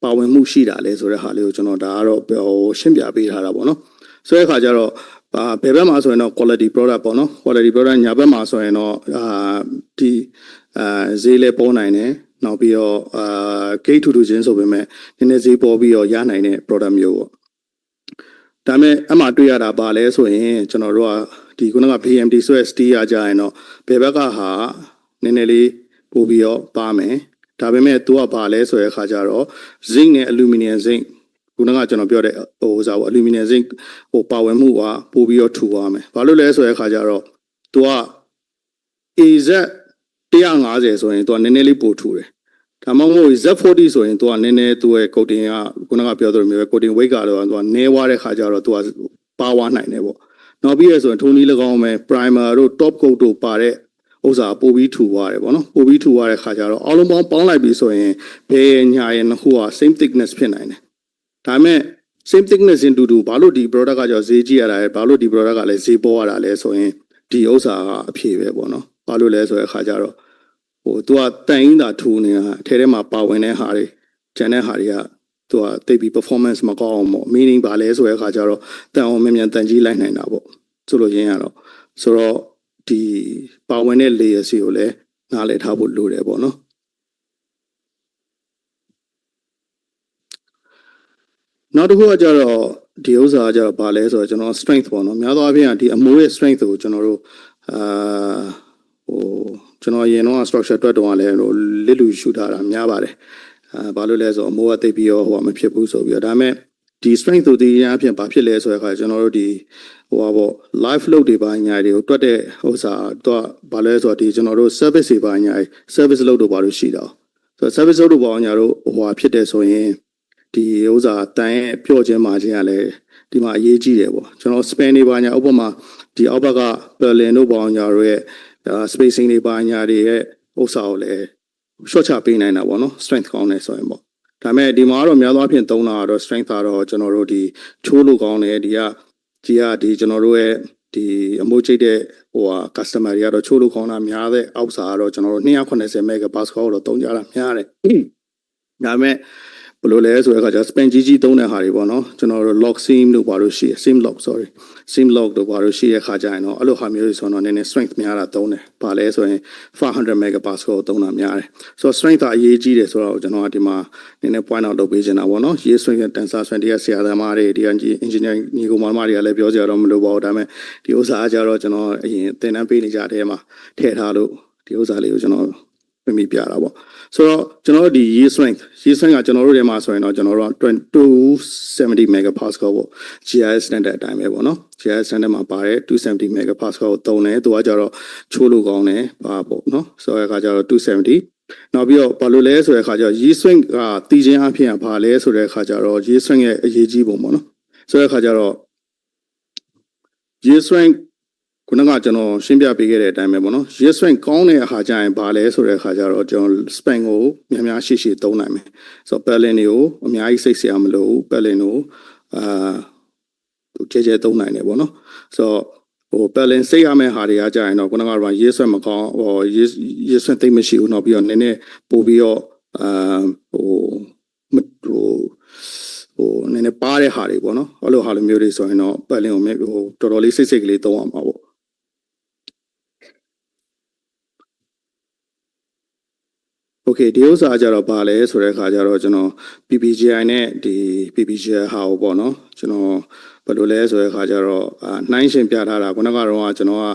ပါဝင်မှုရှိတာလဲဆိုတဲ့ဟာလေးကိုကျွန်တော်ဒါကတော့ရှင်းပြပေးထားတာပေါ့နော်ဆိုတဲ့အခါကျတော့ဘယ်ဘက်မှာဆိုရင်တော့ quality product ပေါ့နော် quality product ညာဘက်မှာဆိုရင်တော့ဒီဈေးလေးပေါ်နိုင်တယ်နောက်ပြီးတော့gate ထူချင်းဆိုပေမဲ့နည်းနည်းဈေးပေါ်ပြီးတော့ရနိုင်တဲ့ product မျိုးပေါ့ဒါမဲ့အမှတွေ့ရတာပါလဲဆိုရင်ကျွန်တော်တို့ကဒီခုနက BMD ဆိုတဲ့ steel ရကြရင်တော့ဘယ်ဘက်ကဟာနည်းနည်းလေးပို့ပြီးတော့ပါမယ်ဒါပေမဲ့သူကပါလဲဆိုတဲ့အခါကျတော့ zinc နဲ့ aluminum zinc ခုနကကျွန်တော်ပြောတဲ့စားပေါ့ aluminum zinc ပါဝင်မှုကပို့ပြီးတော့ထူသွားမယ်ဘာလို့လဲဆိုတဲ့အခါကျတော့သူက AZ 150ဆိုရင်သူကနည်းနည်းလေးပို့ထူတယ်ဒါမှမဟုတ် Z40 ဆိုရင်သူကနည်းနည်းသူ့ရဲ့ coating ကခုနကပြောသလိုမျိုးပဲ coating weight ကတော့သူကနည်းသွားတဲ့ခါကျတော့သူကပါဝါနိုင်တယ်ပေါ့နောက်ပြီးရဆိုရင်ထုံးနည်း၎င်းပဲ primer တို့ top coat တို့ပါတဲ့ဥစ္စာပို့ပြီးထူသွားတယ်ပေါ့နော်ပို့ပြီးထူသွားတဲ့ခါကျတော့အားလုံးပေါင်းလိုက်ပြီးဆိုရင်ဘယ်ညာရဲ့နှစ်ခုက same thickness ဖြစ်နိုင်တယ်ဒါပေမဲ့ same thickness in တူဘာလို့ဒီ product ကကြောင့်ဈေးကြီးရတာလဲဘာလို့ဒီ product ကလည်းဈေးပေါ်ရတာလဲဆိုရင်ဒီဥစ္စာကအဖြေပဲပေါ့နော်ဘာလို့လဲဆိုတဲ့ခါကျတော့သူကတန်ရင်သာထူနေတာအထဲထဲမှာပါဝင်တဲ့ဟာတွေကျန်တဲ့ဟာတွေကသူကတိတ်ပြီး performance မကောင်းအောင်ပေါ့ meaning ပါလဲဆိုတဲ့အခါကျတော့တန်အောင်မြန်မြန်တန်ကြီးလိုက်နိုင်တာပေါ့ဆိုလို့ရင်းရတော့ဆိုတော့ ဒီပါဝင်တဲ့ layers ကိုလည်းနားလည်ထားဖို့လိုတယ်ပေါ့နော်နောက်တစ်ခုကကြတော့ဒီဥစ္စာကကြတော့ဗာလဲဆိုတော့ကျွန်တော် strength ပေါ့နော်များသောအားဖြင့်ဒီအမိုးရဲ့ strength ကိုကျွန်တော်တို့ကျွန်တော်ရင်တော့ structure တွက်တော့လည်းလစ်လူရှူထားတာများပါတယ်ဘာလို့လဲဆိုတော့အမိုးကတိတ်ပြီးတော့မဖြစ်ဘူးဆိုပြီးတော့ဒါပေမဲ့ဒီ strength တို့ဒီအရာဖြင့်ဘာဖြစ်လဲဆိုတဲ့အခါကျွန်တော်တို့ဒီပေါ့ live load တွေပါညာတွေကိုတွက်တဲ့ဥစ္စာတော့ဘာလဲဆိုတော့ဒီကျွန်တော်တို့ service တွေပါညာ service load တို့ပါလို့ရှိတော့ဆိုတော့ service load တို့ပါညာတို့ဖြစ်တယ်ဆိုရင်ဒီဥစ္စာတန်ရဲ့ပြော့ခြင်းမှာခြင်းကလည်းဒီမှာအရေးကြီးတယ်ပေါ့ကျွန်တော် span တွေပါညာဥပမာဒီအောက်ဘက်က Berlin တို့ပါညာတို့ရဲ့spacing တွေပါညာတွေရဲ့ဥစ္စာကိုလည်း short ချပေးနိုင်တာပေါ့နော် strength ကောင်းတယ်ဆိုရင်ပေါ့ဒါပေမဲ့ဒီမှာတော့များသောအားဖြင့်သုံးတာကတော့ strength ကတော့ကျွန်တော်တို့ဒီချိုးလို့ကောင်းတယ်ဒီကျွန်တော်တို့ရဲ့ဒီအမိုးချိတ်တဲ့customer တွေကတော့ချိုးလို့ကောင်းတာများတဲ့အောက်စာကတော့ကျွန်တော်တို့290 megapascal တော့သုံးကြတာများတယ်ဒါပေမဲ့ဘယ်လိုလဲဆိုတဲ့အခါကျ span ကြီးသုံးတဲ့ဟာတွေပေါ့နော်ကျွန်တော်တို့ lock seam တို့ပါလို့ရှိရ seam lock တို့ပါလို့ရှိရခါကြရင်တော့အဲ့လိုဟာမျိုးတွေဆိုတော့နည်းနည်း strength များတာသုံးတယ်ဘာလဲဆိုရင်500 megapascal သုံးတာများတယ်ဆိုတော့ strength ကအရေးကြီးတယ်ဆိုတော့ကျွန်တော်ကဒီမှာနည်းနည်း point out လုပ်ပေးချင်တာပေါ့နော်ရေး strength နဲ့ tensor strength တွေကဆရာသမားတွေဒီ engineering ညီကောင်မတွေကလည်းပြောကြရတော့မလို့ပါဘူးဒါပေမဲ့ဒီဥစ္စာအကြတော့ကျွန်တော်အရင်သင်တန်းပေးနေကြတဲ့မှာထည့်ထားလို့ဒီဥစ္စာလေးကိုကျွန်တော်ပြပြတာပေါ့ဆိုတော့ကျွန်တော်တို့ဒီ year strength ကကျွန်တော်တို့ထဲမှာဆိုရင်တော့ကျွန်တော်တို့270 megapascal ပေါ့ GIS standard အတိုင်းပဲပေါ့နော် GIS standard မှာပါတယ်270 megapascal ကိုသုံးတယ်သူကကြတော့ချိုးလို့ကောင်းတယ်ပါပေါ့နော်ဆိုတော့အခါကျတော့270နောက်ပြီးတော့ဘာလို့လဲဆိုတဲ့အခါကျတော့ year strength ကတည်ခြင်းအဖြစ်ဘာလဲဆိုတဲ့အခါကျတော့ year strength ရဲ့အရေးကြီးပုံပေါ့နော်ဆိုတဲ့အခါကျတော့ year strengthခုနကကျွန်တော်ရှင်းပြပေးခဲ့တဲ့အတိုင်းပဲပေါ့နော် year strength ကောင်းတဲ့အခါကျရင်ဘာလဲဆိုတဲ့အခါကျတော့ကျွန်တော် span ကိုများများရှိသုံးနိုင်မယ်ဆိုတော့ Berlin တွေကိုအများကြီးစိတ်ဆရာမလို့ Berlin ကိုကျဲသုံးနိုင်တယ်ပေါ့နော်ဆိုတော့Berlin စိတ်ရမယ့်ဟာတွေကကြာရင်တော့ခုနကတော့ year strength မကောင်းyear strength သိမရှိဘူးနောက်ပြီးတော့နည်းနည်းပို့ပြီးတော့နည်းနည်းပါတဲ့ဟာတွေပေါ့နော်အဲ့လိုဟာလိုမျိုးတွေဆိုရင်တော့Berlinကိုတော်တော်လေးစိတ်ကလေးသုံးအောင်ပါပေါ့โอเคဒီဥစ္စာကြတော့ဘာလဲဆိုတဲ့အခါကျတော့ကျွန်တော် PPGI နဲ့ဒီ PPGI ဟာကိုပေါ့နော်ကျွန်တော်ဘယ်လိုလဲဆိုတဲ့အခါကျတော့နှိုင်းရှင်ပြထားတာခုနကတော့ကျွန်တော်က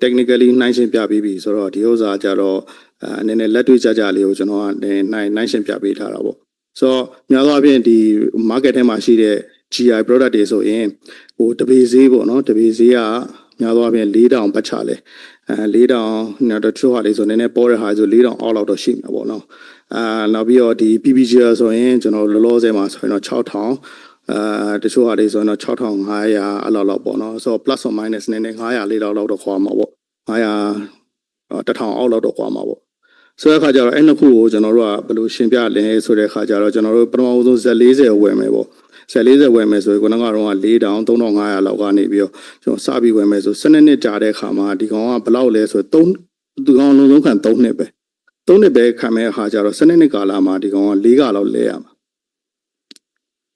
technically နှိုင်းရှင်ပြပြီးပြီဆိုတော့ဒီဥစ္စာကြတော့နည်းနည်းလက်တွေ့ကြလေးကိုကျွန်တော်ကနှိုင်းရှင်ပြပေးထားတာပေါ့ဆိုတော့များသောအားဖြင့်ဒီ market ထဲမှာရှိတဲ့ GI product တွေဆိုရင်တပေဈေးပေါ့နော်တပေဈေးကများသောအားဖြင့်4000ပတ်ချလဲ4000နောက်တော့ချိုးဟာလေးဆိုနည်းနည်းပေါ်တဲ့ဟာဆို4000အောက်လောက်တော့ရှိမှာပေါ့နော်နောက်ပြီးတော့ဒီ PPGR ဆိုရင်ကျွန်တော်လောလောဆယ်မှာဆိုရင်တော့6000တချို့ဟာလေးဆိုရင်တော့6500အဲ့လောက်ပေါ့နော်ဆိုတော့ plus or minus နည်းနည်း900လေးလောက်တော့ခွာမှာပေါ့900 1000အောက်လောက်တော့ခွာမှာပေါ့ဆိုတဲ့အခါကျတော့အဲ့နှစ်ခုကိုကျွန်တော်တို့ကဘယ်လိုရှင်းပြလဲဆိုတဲ့အခါကျတော့ကျွန်တော်တို့ပထမဆုံး Z40 ဝယ်မယ်ပေါ့Z40ဝယ်မယ်ဆိုရင်ခုနကတော့4000 3500လောက်ကနေပြီးတော့ကျွန်တော်စပြီးဝယ်မယ်ဆို12နှစ်ကြာတဲ့အခါမှာဒီကောင်ကဘယ်လောက်လဲဆိုတော့ဒီကောင်လုံးလုံးခံ3နှစ်ပဲ3နှစ်ပဲခံမဲ့အခါကျတော့12နှစ်ကာလမှာဒီကောင်က4ကလောက်လဲရမှာ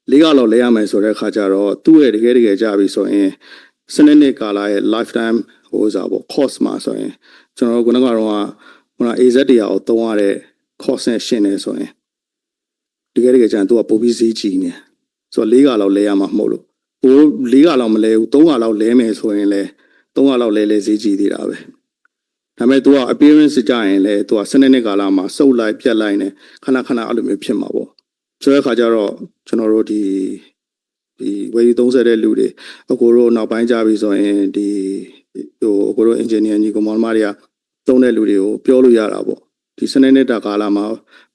4ကလောက်လဲရမယ်ဆိုတဲ့အခါကျတော့သူ့ရဲ့တကယ်ကြာပြီဆိုရင်12နှစ်ကာလရဲ့ lifetime စားပေါ့ cost မှာဆိုရင်ကျွန်တော်ခုနကတော့AZ တရားကိုသုံးရတဲ့ cost နဲ့ရှင်းနေဆိုရင်တကယ်ကြာရင်သူကပိုပြီးဈေးကြီးနေဆိုတော့4ကလောက်လဲရမှာမဟုတ်လို့4ကလောက်မလဲဘူး3ကလောက်လဲမယ်ဆိုရင်လဲ3ကလောက်လဲဈေးကြီးသေးတာပဲဒါပေမဲ့ तू က appearance ကြရင်လဲ तू က12နှစ်ကာလမှာစုပ်လိုက်ပြတ်လိုက်နေခဏအဲ့လိုမျိုးဖြစ်မှာပေါ့ဆိုတဲ့အခါကျတော့ကျွန်တော်တို့ဒီဝယ်ယူ30တဲ့လူတွေအကိုတို့နောက်ပိုင်းကြပြီဆိုရင်ဒီအကိုတို့ engineer ညီကောင်မတွေကသုံးတဲ့လူတွေကိုပြောလို့ရတာပေါ့ဒီ12နှစ်တာကာလမှာ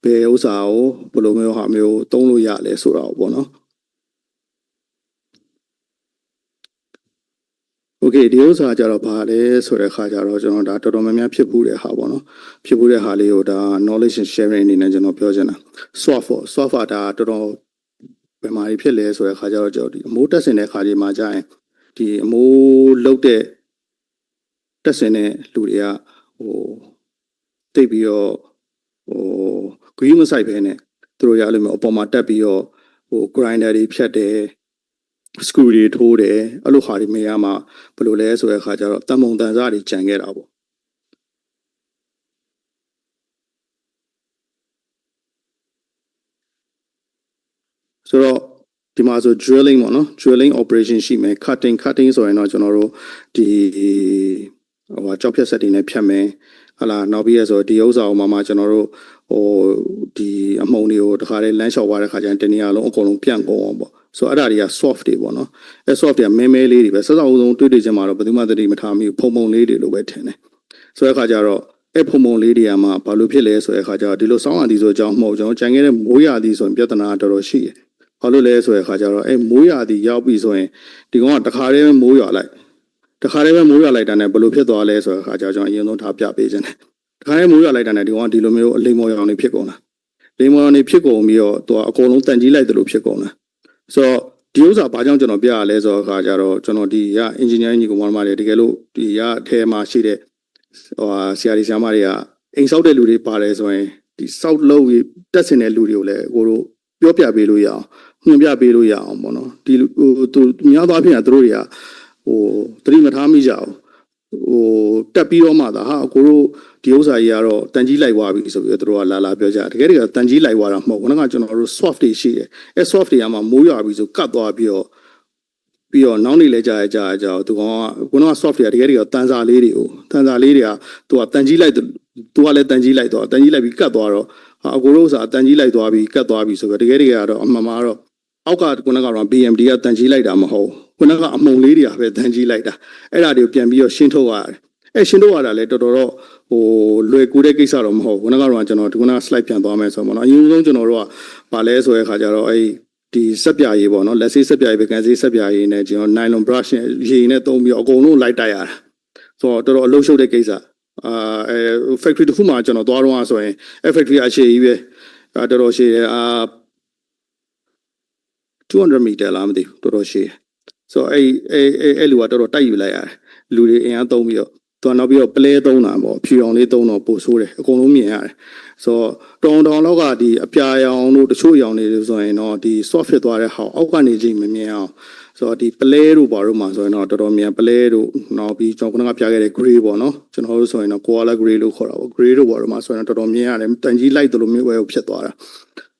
ဘယ်ဥစ္စာကိုဘယ်လိုမျိုးဟာမျိုးသုံးလို့ရလဲဆိုတာပေါ့နော်โอเคဒီဥစ္စာကြတော့ဘာလဲဆိုတဲ့ခါကျတော့ကျွန်တော်ဒါတော်တော်များများဖြစ်ဘူးတဲ့ဟာပေါ့နော်ဖြစ်ဘူးတဲ့ဟာလေးကိုဒါ knowledge sharing အနေနဲ့ကျွန်တော်ပြောချင်တာ swap ဒါတော်တော်ဘယ်မှာဖြစ်လဲဆိုတဲ့ခါကျတော့ကျွန်တော်ဒီအမိုးတက်စင်တဲ့ခါကြီးမှာကြာရင်ဒီအမိုးလုတ်တဲ့တက်စင်တဲ့လူတွေကတိတ်ပြီးတော့ဂရုမစိုက်ပဲနဲ့သူတို့ရလို့မျိုးအပေါ်မှာတက်ပြီးတော့grinder တွေဖြတ်တယ် screw တွေထိုးတယ်အဲ့လိုဟာတွေမရမှာဘယ်လိုလဲဆိုတဲ့အခါကျတော့တန်ပုံတန်စားတွေကြံခဲ့တာပေါ့ဆိုတော့ဒီမှာဆို drilling ပေါ့နော် drilling operation ရှိမယ် cutting ဆိုရင်တော့ကျွန်တော်တို့ဒီဟိုကြောက်ဖြတ်ဆက်တွေနဲ့ဖြတ်မယ်ဟလာနောက်ပြီးရဆိုဒီဥစ္စာကိုမှကျွန်တော်တို့ဟိုဒီအမှုံတွေကိုတခါတည်းလမ်းလျှောက်သွားတဲ့ခါကျရင်တနေရာလုံးအကုန်လုံးပြန့်ကုန်အောင်ပေါ့ဆိုတော့အဲ့ဒါတွေက soft တွေပေါ့နော်အဲ soft တွေကမဲမဲလေးတွေပဲစစောက်ဆုံးတွေးချင်မှာတော့ဘယ်သူမှသတိမထားမိဘူးဖုံဖုံလေးတွေလိုပဲထင်တယ်ဆိုတဲ့အခါကျတော့အဲ့ဖုံဖုံလေးတွေကမှဘာလို့ဖြစ်လဲဆိုတဲ့အခါကျတော့ဒီလိုစောင်းရသည်ဆိုအကြောင်းမဟုတ်ကျွန်တော်ကြံခဲ့တဲ့မိုးရသည်ဆိုရင်ပြဿနာတော်တော်ရှိတယ်ဘာလို့လဲဆိုတဲ့အခါကျတော့အဲ့မိုးရသည်ရောက်ပြီဆိုရင်ဒီကောင်ကတခါတည်းမိုးရွာလိုက်တခါတည်းပဲမိုးရွာလိုက်တာနဲ့ဘယ်လိုဖြစ်သွားလဲဆိုတဲ့အခါကျတော့ကျွန်တော်အရင်ဆုံးထားပြပေးခြင်းတယ်တခါတည်းမိုးရွာလိုက်တာနဲ့ဒီကောင်ကဒီလိုမျိုးအလိမ်မော်ရောင်နေဖြစ်ကုန်တာလိမ်မော်ရောင်နေဖြစ်ကုန်ပြီးတော့သူကအကုန်လုံးတန်ကြီးလိုက်တယ်လို့ဖြစ်ကုန်တာဆိုတော့ဒီဥစ္စာဘာကြောင့်ကျွန်တော်ပြရလဲဆိုတော့အခါကျတော့ကျွန်တော်ဒီရ engineering ညီကောင်မတွေတကယ်လို့ဒီရအထဲမှာရှိတဲ့ဟိုဆရာကြီးဆရာမတွေကအိမ်ဆောက်တဲ့လူတွေပါတယ်ဆိုရင်ဒီဆောက်လုပ်တက်ဆင်တဲ့လူတွေကိုလည်းကိုတို့ပြောပြပေးလို့ရအောင်ညွှန်ပြပေးလို့ရအောင်ပေါ့နော်ဒီဟိုသူများသောအားဖြင့်သူတို့တွေကဟိုသတိမထားမိကြအောင်ဟိုတက်ပြီးတော့မှသာဟာကိုတို့ဒီဥစ္စာကြီးကတော့တန်ကြီးလိုက်သွားပြီဆိုပြီးတော့သူတို့ကလာပြောကြတကယ်တကယ်တန်ကြီးလိုက်သွားတာမဟုတ်ဘူးခုနကကျွန်တော်တို့ soft တွေရှိတယ်အဲ soft တွေကမှမိုးရွာပြီဆိုကတ်သွားပြီးတော့နောက်နေလဲကြာသူကောင်ကခုနက soft တွေကတကယ်တကယ်တန်စာလေးတွေကသူကတန်ကြီးလိုက်သူကလည်းတန်ကြီးလိုက်သွားတန်ကြီးလိုက်ပြီးကတ်သွားတော့အကိုတို့ဥစ္စာတန်ကြီးလိုက်သွားပြီးကတ်သွားပြီဆိုတော့တကယ်ကတော့အမှန်မှာတော့အောက်ကခုနကတော့ BMD ကတန်ကြီးလိုက်တာမဟုတ်ခုနကအမုံလေးတွေကပဲတန်ကြီးလိုက်တာအဲ့ဒါတွေကိုပြန်ပြီးတော့ရှင်းထုတ်ရတယ်အဲ့ရှင်းထုတ်ရတာလဲတော်တော်တော့ဟိုလွယ်ကူတဲ့ကိစ္စတော့မဟုတ်ခုနကတော့ကျွန်တော်ဒီခုနက slide ပြန်သွားမယ်ဆိုတော့နော်အရင်ဆုံးကျွန်တော်တို့ကဗာလဲဆိုတဲ့အခါကျတော့အဲ့ဒီဆက်ပြရေးပေါ့နော်လက်ဆေးဆက်ပြရေးပဲကန်ဆေးဆက်ပြရေးနဲ့ကျွန်တော် nylon brush နဲ့ရေနဲ့သုံးပြီးအကုန်လုံးလိုက်တိုက်ရတာဆိုတော့တော်တော်အလုပ်ရှုပ်တဲ့ကိစ္စfactory တစ်ခုမှကျွန်တော်သွားတော့ဆိုရင် factory အရှိကြီးပဲတော်တော်ရှိတယ်200 meter လားမသိဘူးတော်တော်ရှိဆိုတော့အဲ့လူကတော်တော်တိုက်ယူလိုက်ရတယ်လူတွေအင်အားသုံးပြီးတော့သူကနောက်ပြီးတော့ပလဲသုံးတာပေါ့ဖြူအောင်လေးသုံးတော့ပို့ဆိုးတယ်အကုန်လုံးမြင်ရတယ်ဆိုတော့တောင်လောက်ကဒီအပြာရောင်တို့တချို့ရောင်တွေဆိုရင်တော့ဒီ soft ဖြစ်သွားတဲ့ဟာအောက်ကနေကြည့်မမြင်အောင်ဆိုတော့ဒီပလဲတို့ဘာတို့မှဆိုရင်တော့တော်တော်မြန်ပလဲတို့နောက်ပြီးကျွန်တော်ကပြခဲ့တဲ့ gray ပေါ့နော်ကျွန်တော်တို့ဆိုရင်တော့ koala gray လို့ခေါ်တာပေါ့ gray တို့ဘာတို့မှဆိုရင်တော့တော်တော်မြင်ရတယ်တန်ကြီးလိုက်တယ်လို့မျိုးပဲဖြစ်သွားတာ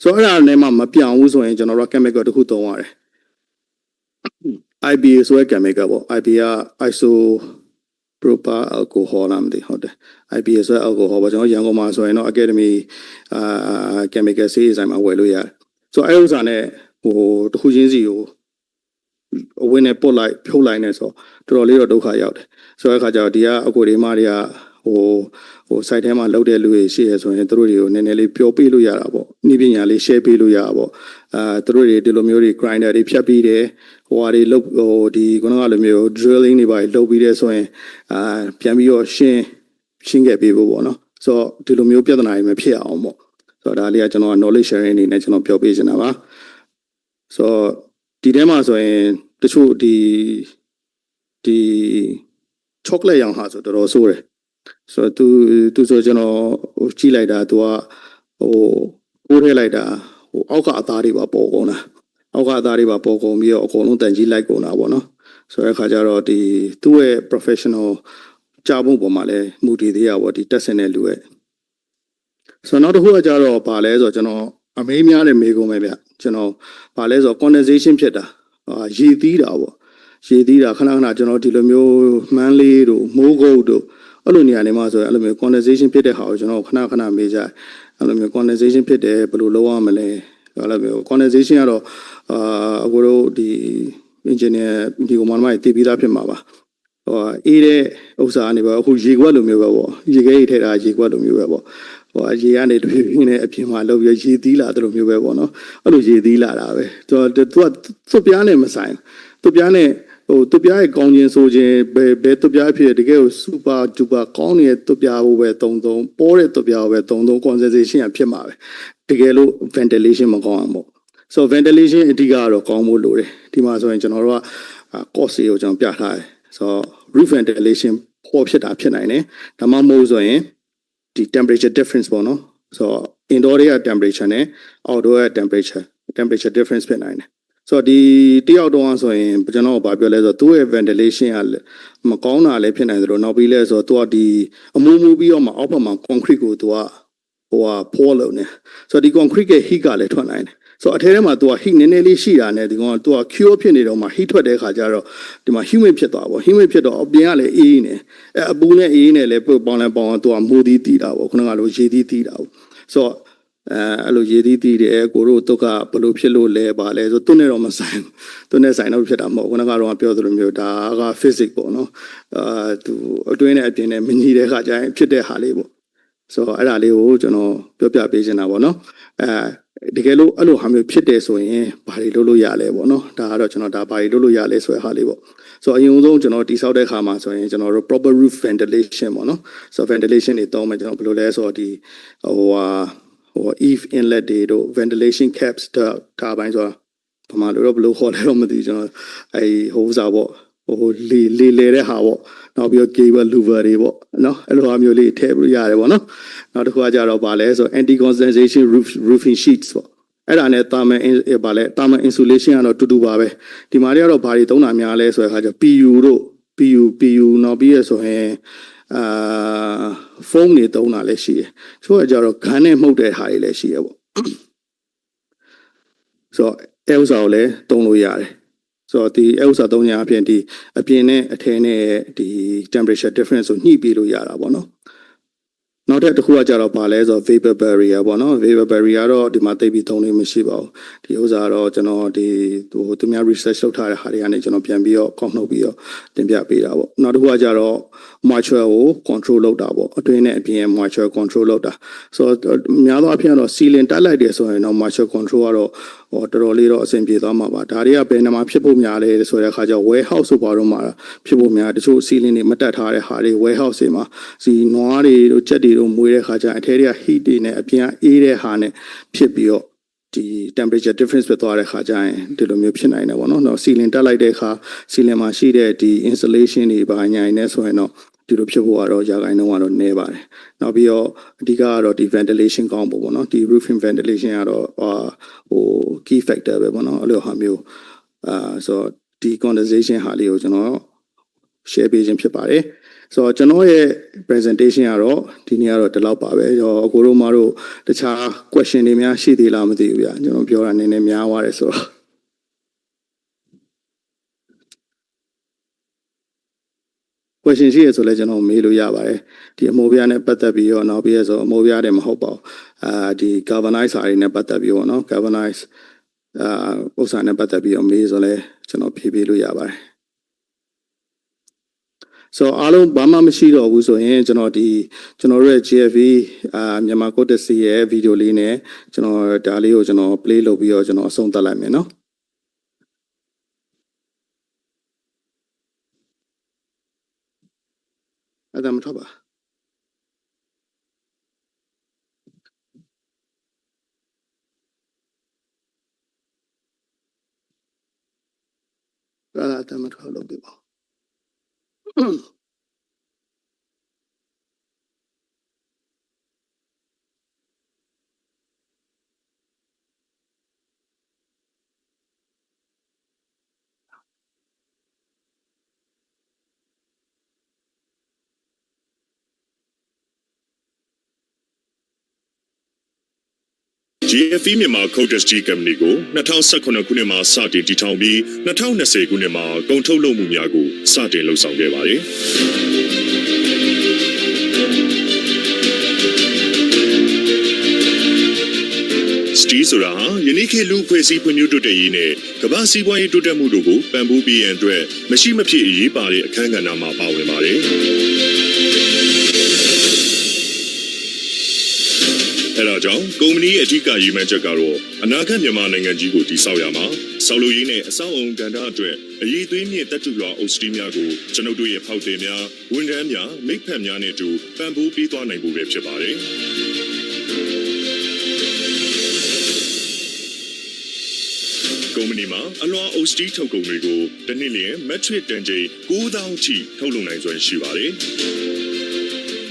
ဆိုတော့အဲ့ဒါနဲ့မှမပြောင်းဘူးဆိုရင်ကျွန်တော်တို့ chemical တစ်ခုသုံးရတယ် IBA ဆိုတဲ့ chemical ပေါ့ IBA iso propa alcohol လားမသိဟုတ်တယ် IBA ဆိုတဲ့ alcohol ပေါ့ကျွန်တော်ရန်ကုန်မှာဆိုရင်တော့ academy chemical ဆေးဆိုင်မှာဝယ်လို့ရတယ်ဆိုတော့အဲ့ဥစ္စာနဲ့ဟိုတစ်ခုချင်းစီကိုအဝင်းနဲ့ပုတ်လိုက်ဖြုတ်လိုက်နေဆိုတော်တော်လေးတော့ဒုက္ခရောက်တယ်ဆိုတဲ့အခါကျတော့ဒီကအကိုတွေမတွေကဟို site ထဲမှာလုပ်တဲ့လူတွေရှိရဆိုရင်တို့တွေကိုနည်းနည်းလေးပြောပေးလို့ရတာပေါ့ဤပညာလေး share ပေးလို့ရတာပေါ့တို့တွေဒီလိုမျိုးတွေ grinder တွေဖြတ်ပြီးတယ်ဟိုဟာတွေလုပ်ဟိုဒီခုနကလိုမျိုး drilling တွေပါလုပ်ပြီးတယ်ဆိုရင်ပြန်ပြီးတော့ရှင်းခဲ့ပေးဖို့ပေါ့နော်ဆိုတော့ဒီလိုမျိုးပြဿနာတွေမဖြစ်အောင်ပေါ့ဆိုတော့ဒါလေးကကျွန်တော်က knowledge sharing အနေနဲ့ကျွန်တော်ပြောပေးချင်တာပါဆိုတော့ဒီထဲမှာဆိုရင်တချို့ဒီ chocolate ရောင်ဟာဆိုတော်တော်ဆိုးတယ်ဆိုတော့သူဆိုကျွန်တော်ဟိုကြည့်လိုက်တာသူကဟိုကိုးထဲလိုက်တာဟိုအောက်ကအသားတွေပါပေါ်ကုန်တာအောက်ကအသားတွေပါပေါ်ကုန်ပြီးတော့အကုန်လုံးတန်ကြီးလိုက်ကုန်တာပေါ့နော်ဆိုတဲ့အခါကျတော့ဒီသူ့ရဲ့ professional ကြာဖို့ပုံမှာလဲမူတည်သေးရပေါ့ဒီတက်ဆင်တဲ့လူရဲ့ဆိုတော့နောက်တစ်ခုကကြတော့ဗာလဲဆိုတော့ကျွန်တော်အမေးများတဲ့မေးကုန်ပဲဗျကျွန်တော်ဗာလဲဆိုတော့ condensation ဖြစ်တာရေသီးတာပေါ့ရေသီးတာခဏကျွန်တော်ဒီလိုမျိုးမန်းလေးတို့မိုးကုတ်တို့အဲ့လိုနေရာနေမှာဆိုရင်အဲ့လိုမျိုး condensation ဖြစ်တဲ့ဟာကိုကျွန်တော်ခဏမေးကြအဲ့လိုမျိုး condensation ဖြစ်တယ်ဘယ်လိုလုပ်ရမလဲအဲ့လိုမျိုး condensation ကတော့အခုတို့ဒီ engineer ဒီကောင်မတွေတည်ပြီးသားဖြစ်မှာပါဟိုအေးတဲ့ဥစ္စာကနေပါအခုရေခွက်လိုမျိုးပဲပေါ့ရေခဲကြီးထည့်တာရေခွက်လိုမျိုးပဲပေါ့ဟိုရေကနေတဖြည်းဖြည်းနဲ့အပြင်မှာလောက်ပြီးရေသီးလာတယ်လို့မျိုးပဲပေါ့နော်အဲ့လိုရေသီးလာတာပဲသူကသူ့ပြားနဲ့မဆိုင်သူ့ပြားနဲ့ဟိုသူ့ပြားရဲ့ကောင်းခြင်းဆိုခြင်းဘယ်သူ့ပြားဖြစ်တကယ်ကို super duper ကောင်းနေတဲ့သူ့ပြားကိုပဲသုံးပေါ်တဲ့သူ့ပြားကိုပဲသုံး concentration ဖြစ်မှာပဲတကယ်လို့ ventilation မကောင်းအောင်ပေါ့ဆို ventilation အဓိကတော့ကောင်းဖို့လိုတယ်ဒီမှာဆိုရင်ကျွန်တော်တို့က course ကိုကျွန်တော်ပြထားတယ်ဆိုတော့ roof ventilation ပေါ်ဖြစ်တာဖြစ်နိုင်တယ်ဒါမှမဟုတ်ဆိုရင်ဒီ temperature difference ပေါ့နော်ဆိုတော့ indoor ရဲ့ temperature နဲ့ outdoor ရဲ့ temperature difference ဖြစ်နိုင်တယ် ဆိုတော့ဒီတယောက်တော့ဆိုရင်ကျွန်တော်ဘာပြောလဲဆိုတော့သူ့ရဲ့ ventilation ကမကောင်းတာလည်းဖြစ်နိုင်သလိုနောက်ပြီးလဲဆိုတော့သူကဒီအမူမူပြီးတော့မှအောက်ဘက်မှာ concrete ကိုသူကဖော်လို့နေဆိုတော့ဒီ concrete ရဲ့ heat ကလည်းထွက်နိုင်တယ်ဆိုတော့အထဲထဲမှာ तू က heat နည်းနည်းလေးရှိတာနဲ့ဒီကောင်က तू က cure ဖြစ်နေတော့မှ heat ထွက်တဲ့ခါကျတော့ဒီမှာ humid ဖြစ်သွားပါ humid ဖြစ်တော့အပြင်ကလည်းအေးနေအပူနဲ့အေးနေလည်းပေါင်းလဲပေါင်း तू ကမိုးသီးတီးတာပေါ့ခုနကလိုရေသီးတီးတာပေါ့ဆိုတော့အဲ့လိုရေသီးတီးတယ်ကိုတို့တုတ်ကဘလို့ဖြစ်လို့လဲပါလဲဆိုသူနဲ့တော့မဆိုင်သူနဲ့ဆိုင်တော့ဖြစ်တာမဟုတ်ခုနကတော့ပြောသလိုမျိုးဒါက physics ပေါ့နော်သူအတွင်းနဲ့အပြင်နဲ့မညီတဲ့ခါကျရင်ဖြစ်တဲ့ဟာလေးပေါ့ဆိုတော့အဲ့ဒါလေးကိုကျွန်တော်ပြောပြပေးချင်တာပေါ့နော်တကယ်လို့အဲ့လိုဟာမျိုးဖြစ်တယ်ဆိုရင်ဘာတွေလုပ်လို့ရလဲပေါ့နော်ဒါကတော့ကျွန်တော်ဒါဘာတွေလုပ်လို့ရလဲဆိုတဲ့ဟာလေးပေါ့ဆိုတော့အရင်ဆုံးကျွန်တော်တိဆောက်တဲ့ခါမှာဆိုရင်ကျွန်တော်တို့ proper roof ventilation ပေါ့နော်ဆိုတော့ ventilation တွေတောင်းမယ်ကျွန်တော်ဘယ်လိုလဲဆိုတော့ဒီeave inlet တွေတို့ ventilation caps ဒါပိုင်းဆိုတော့ဘာမှလို့ဘယ်လိုခေါ်လဲတော့မသိကျွန်တော်ဟိုစားပေါ့လေတဲ့ဟာပေါ့နောက်ပြီးတော့ cable louver တွေပေါ့နော်အဲ့လိုဟာမျိုးလေးထည့်ပြီးရတယ်ပေါ့နော်နောက်တစ်ခုကကြတော့ဗာလဲဆို anti condensation roofing sheets ပေါ့အဲ့ဒါနဲ့ thermal insulation ကတော့တူပါပဲဒီမှာတွေကတော့ဘာတွေသုံးတာများလဲဆိုတဲ့အခါကျ PU တို့ PU နောက်ပြီးရဆိုရင်foam တွေသုံးတာလည်းရှိတယ်ဆိုတော့ကြတော့ gun နဲ့မှုတ်တဲ့ဟာတွေလည်းရှိရပေါ့ဆိုတော့အဲဥစ္စာကိုလည်းသုံးလို့ရတယ်ဆိုတော့ဒီဥစ္စာသုံးရအပြင်ဒီအပြင်နဲ့အထဲနဲ့ဒီ temperature difference ကိုညှိပြီးလို့ရတာပေါ့နော်နောက်တစ်ခုကကြတော့ဗာလဲဆို vapor barrier ပေါ့နော် vapor barrier ကတော့ဒီမှာသိပြီးသုံးလို့မရှိပါဘူးဒီဥစ္စာတော့ကျွန်တော်ဒီသူများ research လုပ်ထားတဲ့ဟာတွေကနေကျွန်တော်ပြန်ပြီးတော့ကောက်နှုတ်ပြီးတော့တင်ပြပေးတာပေါ့နောက်တစ်ခုကကြတော့ moisture ကို control လုပ်တာပေါ့အတွင်းနဲ့အပြင် moisture control လုပ်တာဆိုတော့များသောအားဖြင့်တော့ ceiling တက်လိုက်တယ်ဆိုရင်တော့ moisture control ကတော့တော်တော်လေးတော့အဆင်ပြေသွားမှာပါဒါတွေကဘယ်နှမှာဖြစ်ဖို့များလဲဆိုတဲ့အခါကျတော့ warehouse ဆိုပါတော့မှာဖြစ်ဖို့များတချို့ ceiling တွေမတက်ထားတဲ့ဟာတွေ warehouse တွေမှာစီနွားတွေတို့ချက်တွေတို့မွေးတဲ့ခါကျရင်အထဲတွေက heat တွေနဲ့အပြင်အေးတဲ့ဟာနဲ့ဖြစ်ပြီးတော့ဒီ temperature difference ဖြစ်သွားတဲ့ခါကျရင်ဒီလိုမျိုးဖြစ်နိုင်တယ်ပေါ့နော်။ ceiling တက်လိုက်တဲ့အခါ ceiling မှာရှိတဲ့ဒီ insulation တွေဘာညာနေဆိုရင်တော့ဒီလိုဖြစ်ဖို့ကတော့ရာဂိုင်းနှုန်းကတော့နည်းပါတယ်။နောက်ပြီးတော့အဓိကကတော့ဒီ ventilation ကောင်းဖို့ပေါ့နော်။ဒီ roofing ventilation ကတော့key factor ပဲပေါ့နော်။အဲ့လိုဟာမျိုးဆိုတော့ဒီ condensation ဟာလေးကိုကျွန်တော် share ပေးခြင်းဖြစ်ပါတယ်။ဆိုတော့ကျွန်တော်ရဲ့ presentation ကတော့ဒီနေ့ကတော့ဒီလောက်ပါပဲ။အကိုတို့မတို့တခြား question တွေများရှိသေးလားမသိဘူးဗျာ။ကျွန်တော်ပြောတာနည်းနည်းများသွားတယ်ဆိုတော့question ရှိရဆိုလဲကျွန်တော်မေးလို့ရပါတယ်ဒီအမိုးပြားနဲ့ပတ်သက်ပြီးတော့နောက်ပြီးရဆိုအမိုးပြားတယ်မဟုတ်ပါဘူးဒီ galvanize ဟာတွေနဲ့ပတ်သက်ပြီးတော့နော် galvanize ဥစ္စာနဲ့ပတ်သက်ပြီးတော့မေးဆိုလဲကျွန်တော်ဖြေပေးလို့ရပါတယ်ဆိုအားလုံးဘာမှမရှိတော့ဘူးဆိုရင်ကျွန်တော်တို့ရဲ့ GFV မြန်မာကိုတက်စီရဲ့ဗီဒီယိုလေးနဲ့ကျွန်တော်ဒါလေးကိုကျွန်တော် play လုပ်ပြီးတော့ကျွန်တော်အဆုံးသတ်လိုက်မယ်နော်အဲ့ဒါမထွက်ပါအဲ့ဒါအတမထွက်လို့ပြပါGFV မြန်မာ Coates G Company ကို2019ခုနှစ်မှာစတင်တည်ထောင်ပြီး2020ခုနှစ်မှာကုန်ထုတ်လုပ်မှုများကိုစတင်လှုပ်ဆောင်ခဲ့ပါတယ်။စတီဆိုတာဟာယနေ့ခေတ်လူဖွဲ့စည်းဖွံ့ဖြိုးတိုးတက်ရေးနဲ့ကမ္ဘာစီးပွားရေးတိုးတက်မှုတို့ကိုပံ့ပိုးပေးရန်အတွက်မရှိမဖြစ်အရေးပါတဲ့အခန်းကဏ္ဍမှာပါဝင်ပါတယ်။အဲဒါကြောင့်ကုမ္ပဏီရဲ့အထူးရည်မှန်းချက်ကတော့အနာဂတ်မြန်မာနိုင်ငံကြီးကိုတည်ဆောက်ရမှာဆောက်လုပ်ရေးနဲ့အဆောက်အအုံကဏ္ဍအတွက်အရေးသွေးမြင့်တပ်ထုလွှာအုပ်စည်းများကိုကျွန်ုပ်တို့ရဲ့ဖောက်သည်များဝန်ထမ်းများမိဖက်များနဲ့အတူပံ့ပိုးပေးသွားနိုင်ဖို့ပဲဖြစ်ပါတယ်။ကုမ္ပဏီမှာအလွှာအုပ်စည်းထုတ်ကုန်တွေကိုတစ်နှစ်လျင်မက်ထရစ်တန်ချိန် 9000 ထိထုတ်လုပ်နိုင်စွမ်းရှိပါတယ်။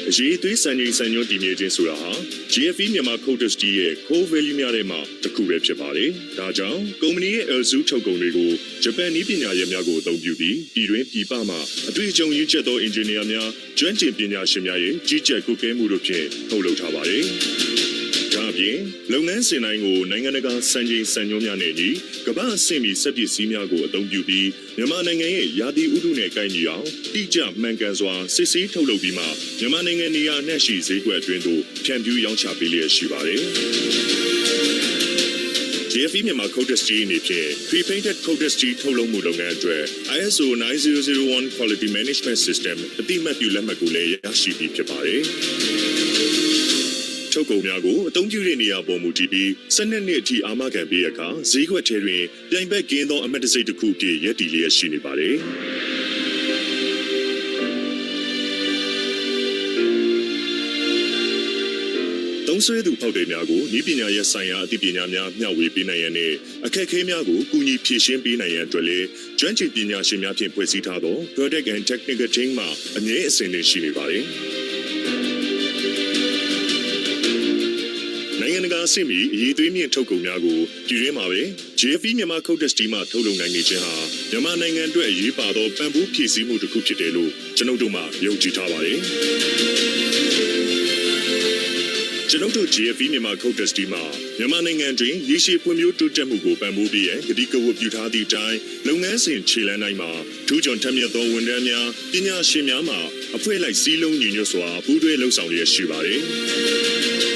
အ အရေးသွေးစံချိန်စံညွှန်းတည်မြဲခြင်းဆိုတာဟာ GFE မြန်မာ Coatis Tea ရဲ့ core value များထဲမှာတစ်ခုပဲဖြစ်ပါတယ်။ဒါကြောင့်ကုမ္ပဏီရဲ့ Elzu ထုတ်ကုန်တွေကိုဂျပန်နည်းပညာရပ်များကိုအသုံးပြုပြီးပြည်တွင်းပြည်ပမှအတွေ့အကြုံရင့်ကျက်သောအင်ဂျင်နီယာများကျွမ်းကျင်ပညာရှင်များရဲ့ကြီးကြပ်ကွပ်ကဲမှုတို့ဖြင့်ထုတ်လုပ်ထားပါတယ်။ဒါအပြင်လုပ်ငန်းစဉ်တိုင်းကိုနိုင်ငံတကာစံချိန်စံညွှန်းများနဲ့ညီကမ္ဘာအဆင့်မီစက်ပစ္စည်းများကိုအသုံးပြုပြီးမြန်မာနိုင်ငံရဲ့ရာသီဥတုနဲ့ကိုက်ညီအောင်တိကျမှန်ကန်စွာစစ်ဆေးထုတ်လုပ်ပြီးမှမြန်မာနိုင်ငံနေရာနဲ့ရှိဈေးကွက်အတွင်းသို့ဖြန့်ဖြူးရောင်းချပေးလျက်ရှိပါတယ်။ GFE မြန်မာ Coatis Tea အနေဖြင့် pre-painted Coatis Tea ထုတ်လုပ်မှုလုပ်ငန်းအတွက် ISO 9001 Quality Management System အတိအမှတ်ပြုလက်မှတ်ကိုလည်းရရှိပြီးဖြစ်ပါတယ်။ထုတ်ကုန်များကိုအသုံးပြုတဲ့နေရာပေါ်မူတည်ပြီး12နှစ်အထိအာမခံပေးရအခါဈေးကွက်ထဲတွင်ပြိုင်ဘက်ကင်းသောအမတ်တစိတ်တစ်ခုအဖြစ်ရည်တည်လျက်ရှိနေပါတယ်။သုံးစွဲသူဖောက်သည်များကိုဤပညာရပ်ဆိုင်ရာအသိပညာများမျှဝေပေးနိုင်ရန်နဲ့အခက်အခဲများကိုကူညီဖြေရှင်းပေးနိုင်ရန်အတွက်လည်းကျွမ်းကျင်ပညာရှင်များဖြင့်ဖွဲ့စည်းထားသော Product and Technical Team မှအမြဲအစဉ်သင့်ရှိနေပါတယ်။နိုင်ငံတကာအဆင့်မီအရေးသွေးမြင့်ထုတ်ကုန်များကိုပြည်တွင်းမှာပဲ GFE မြန်မာ Coatis Tea မှထုတ်လုပ်နိုင်နေခြင်းဟာမြန်မာနိုင်ငံအတွက်အရေးပါသောပံ့ပိုးဖြည့်ဆည်းမှုတစ်ခုဖြစ်တယ်လို့ကျွန်ုပ်တို့မှယုံကြည်ထားပါတယ်။ကျွန်ုပ်တို့ GFE မြန်မာ Coatis Tea မှာမြန်မာနိုင်ငံတွင်ရေရှည်ဖွံ့ဖြိုးတိုးတက်မှုကိုပံ့ပိုးပေးရန်ကတိကဝတ်ပြုထားသည့်အတိုင်းလုပ်ငန်းစဉ်ခြေလှမ်းတိုင်းမှာထူးချွန်ထက်မြက်သောဝန်ထမ်းများပညာရှင်များမှအဖွဲ့လိုက်စည်းလုံးညီညွတ်စွာပူးတွဲလှုပ်ဆောင်လျက်ရှိပါတယ်။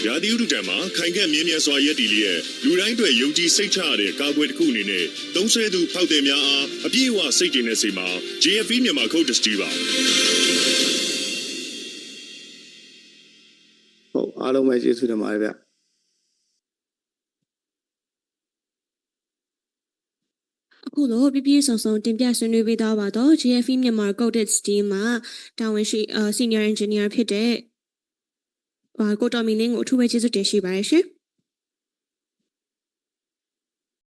ရာသီဥတုတံမှာခိုင်ခန့်မြဲမြံစွာရည်တည်လျက်လူတိုင်းအတွက်ယုံကြည်စိတ်ချရတဲ့ကာကွယ်တစ်ခုအနေနဲ့သုံးဆွဲသူဖောက်သည်များအားအပြည့်အဝစိတ်ကြည်နေစေမှာ GFE မြန်မာ Coatis Tea ပါဟုတ်အားလုံးပဲကျေးဇူးတင်ပါတယ်ဗျအခုလိုပြည့်စုံစုံတင်ပြဆွေးနွေးပေးသွားပါတော့ GFE မြန်မာ Coatis Tea မှာတာဝန်ရှိSenior Engineer ဖြစ်တဲ့ကိုတော်မီလင်းကိုအထူးပဲကျေးဇူးတင်ရှိပါတယ်ရှင်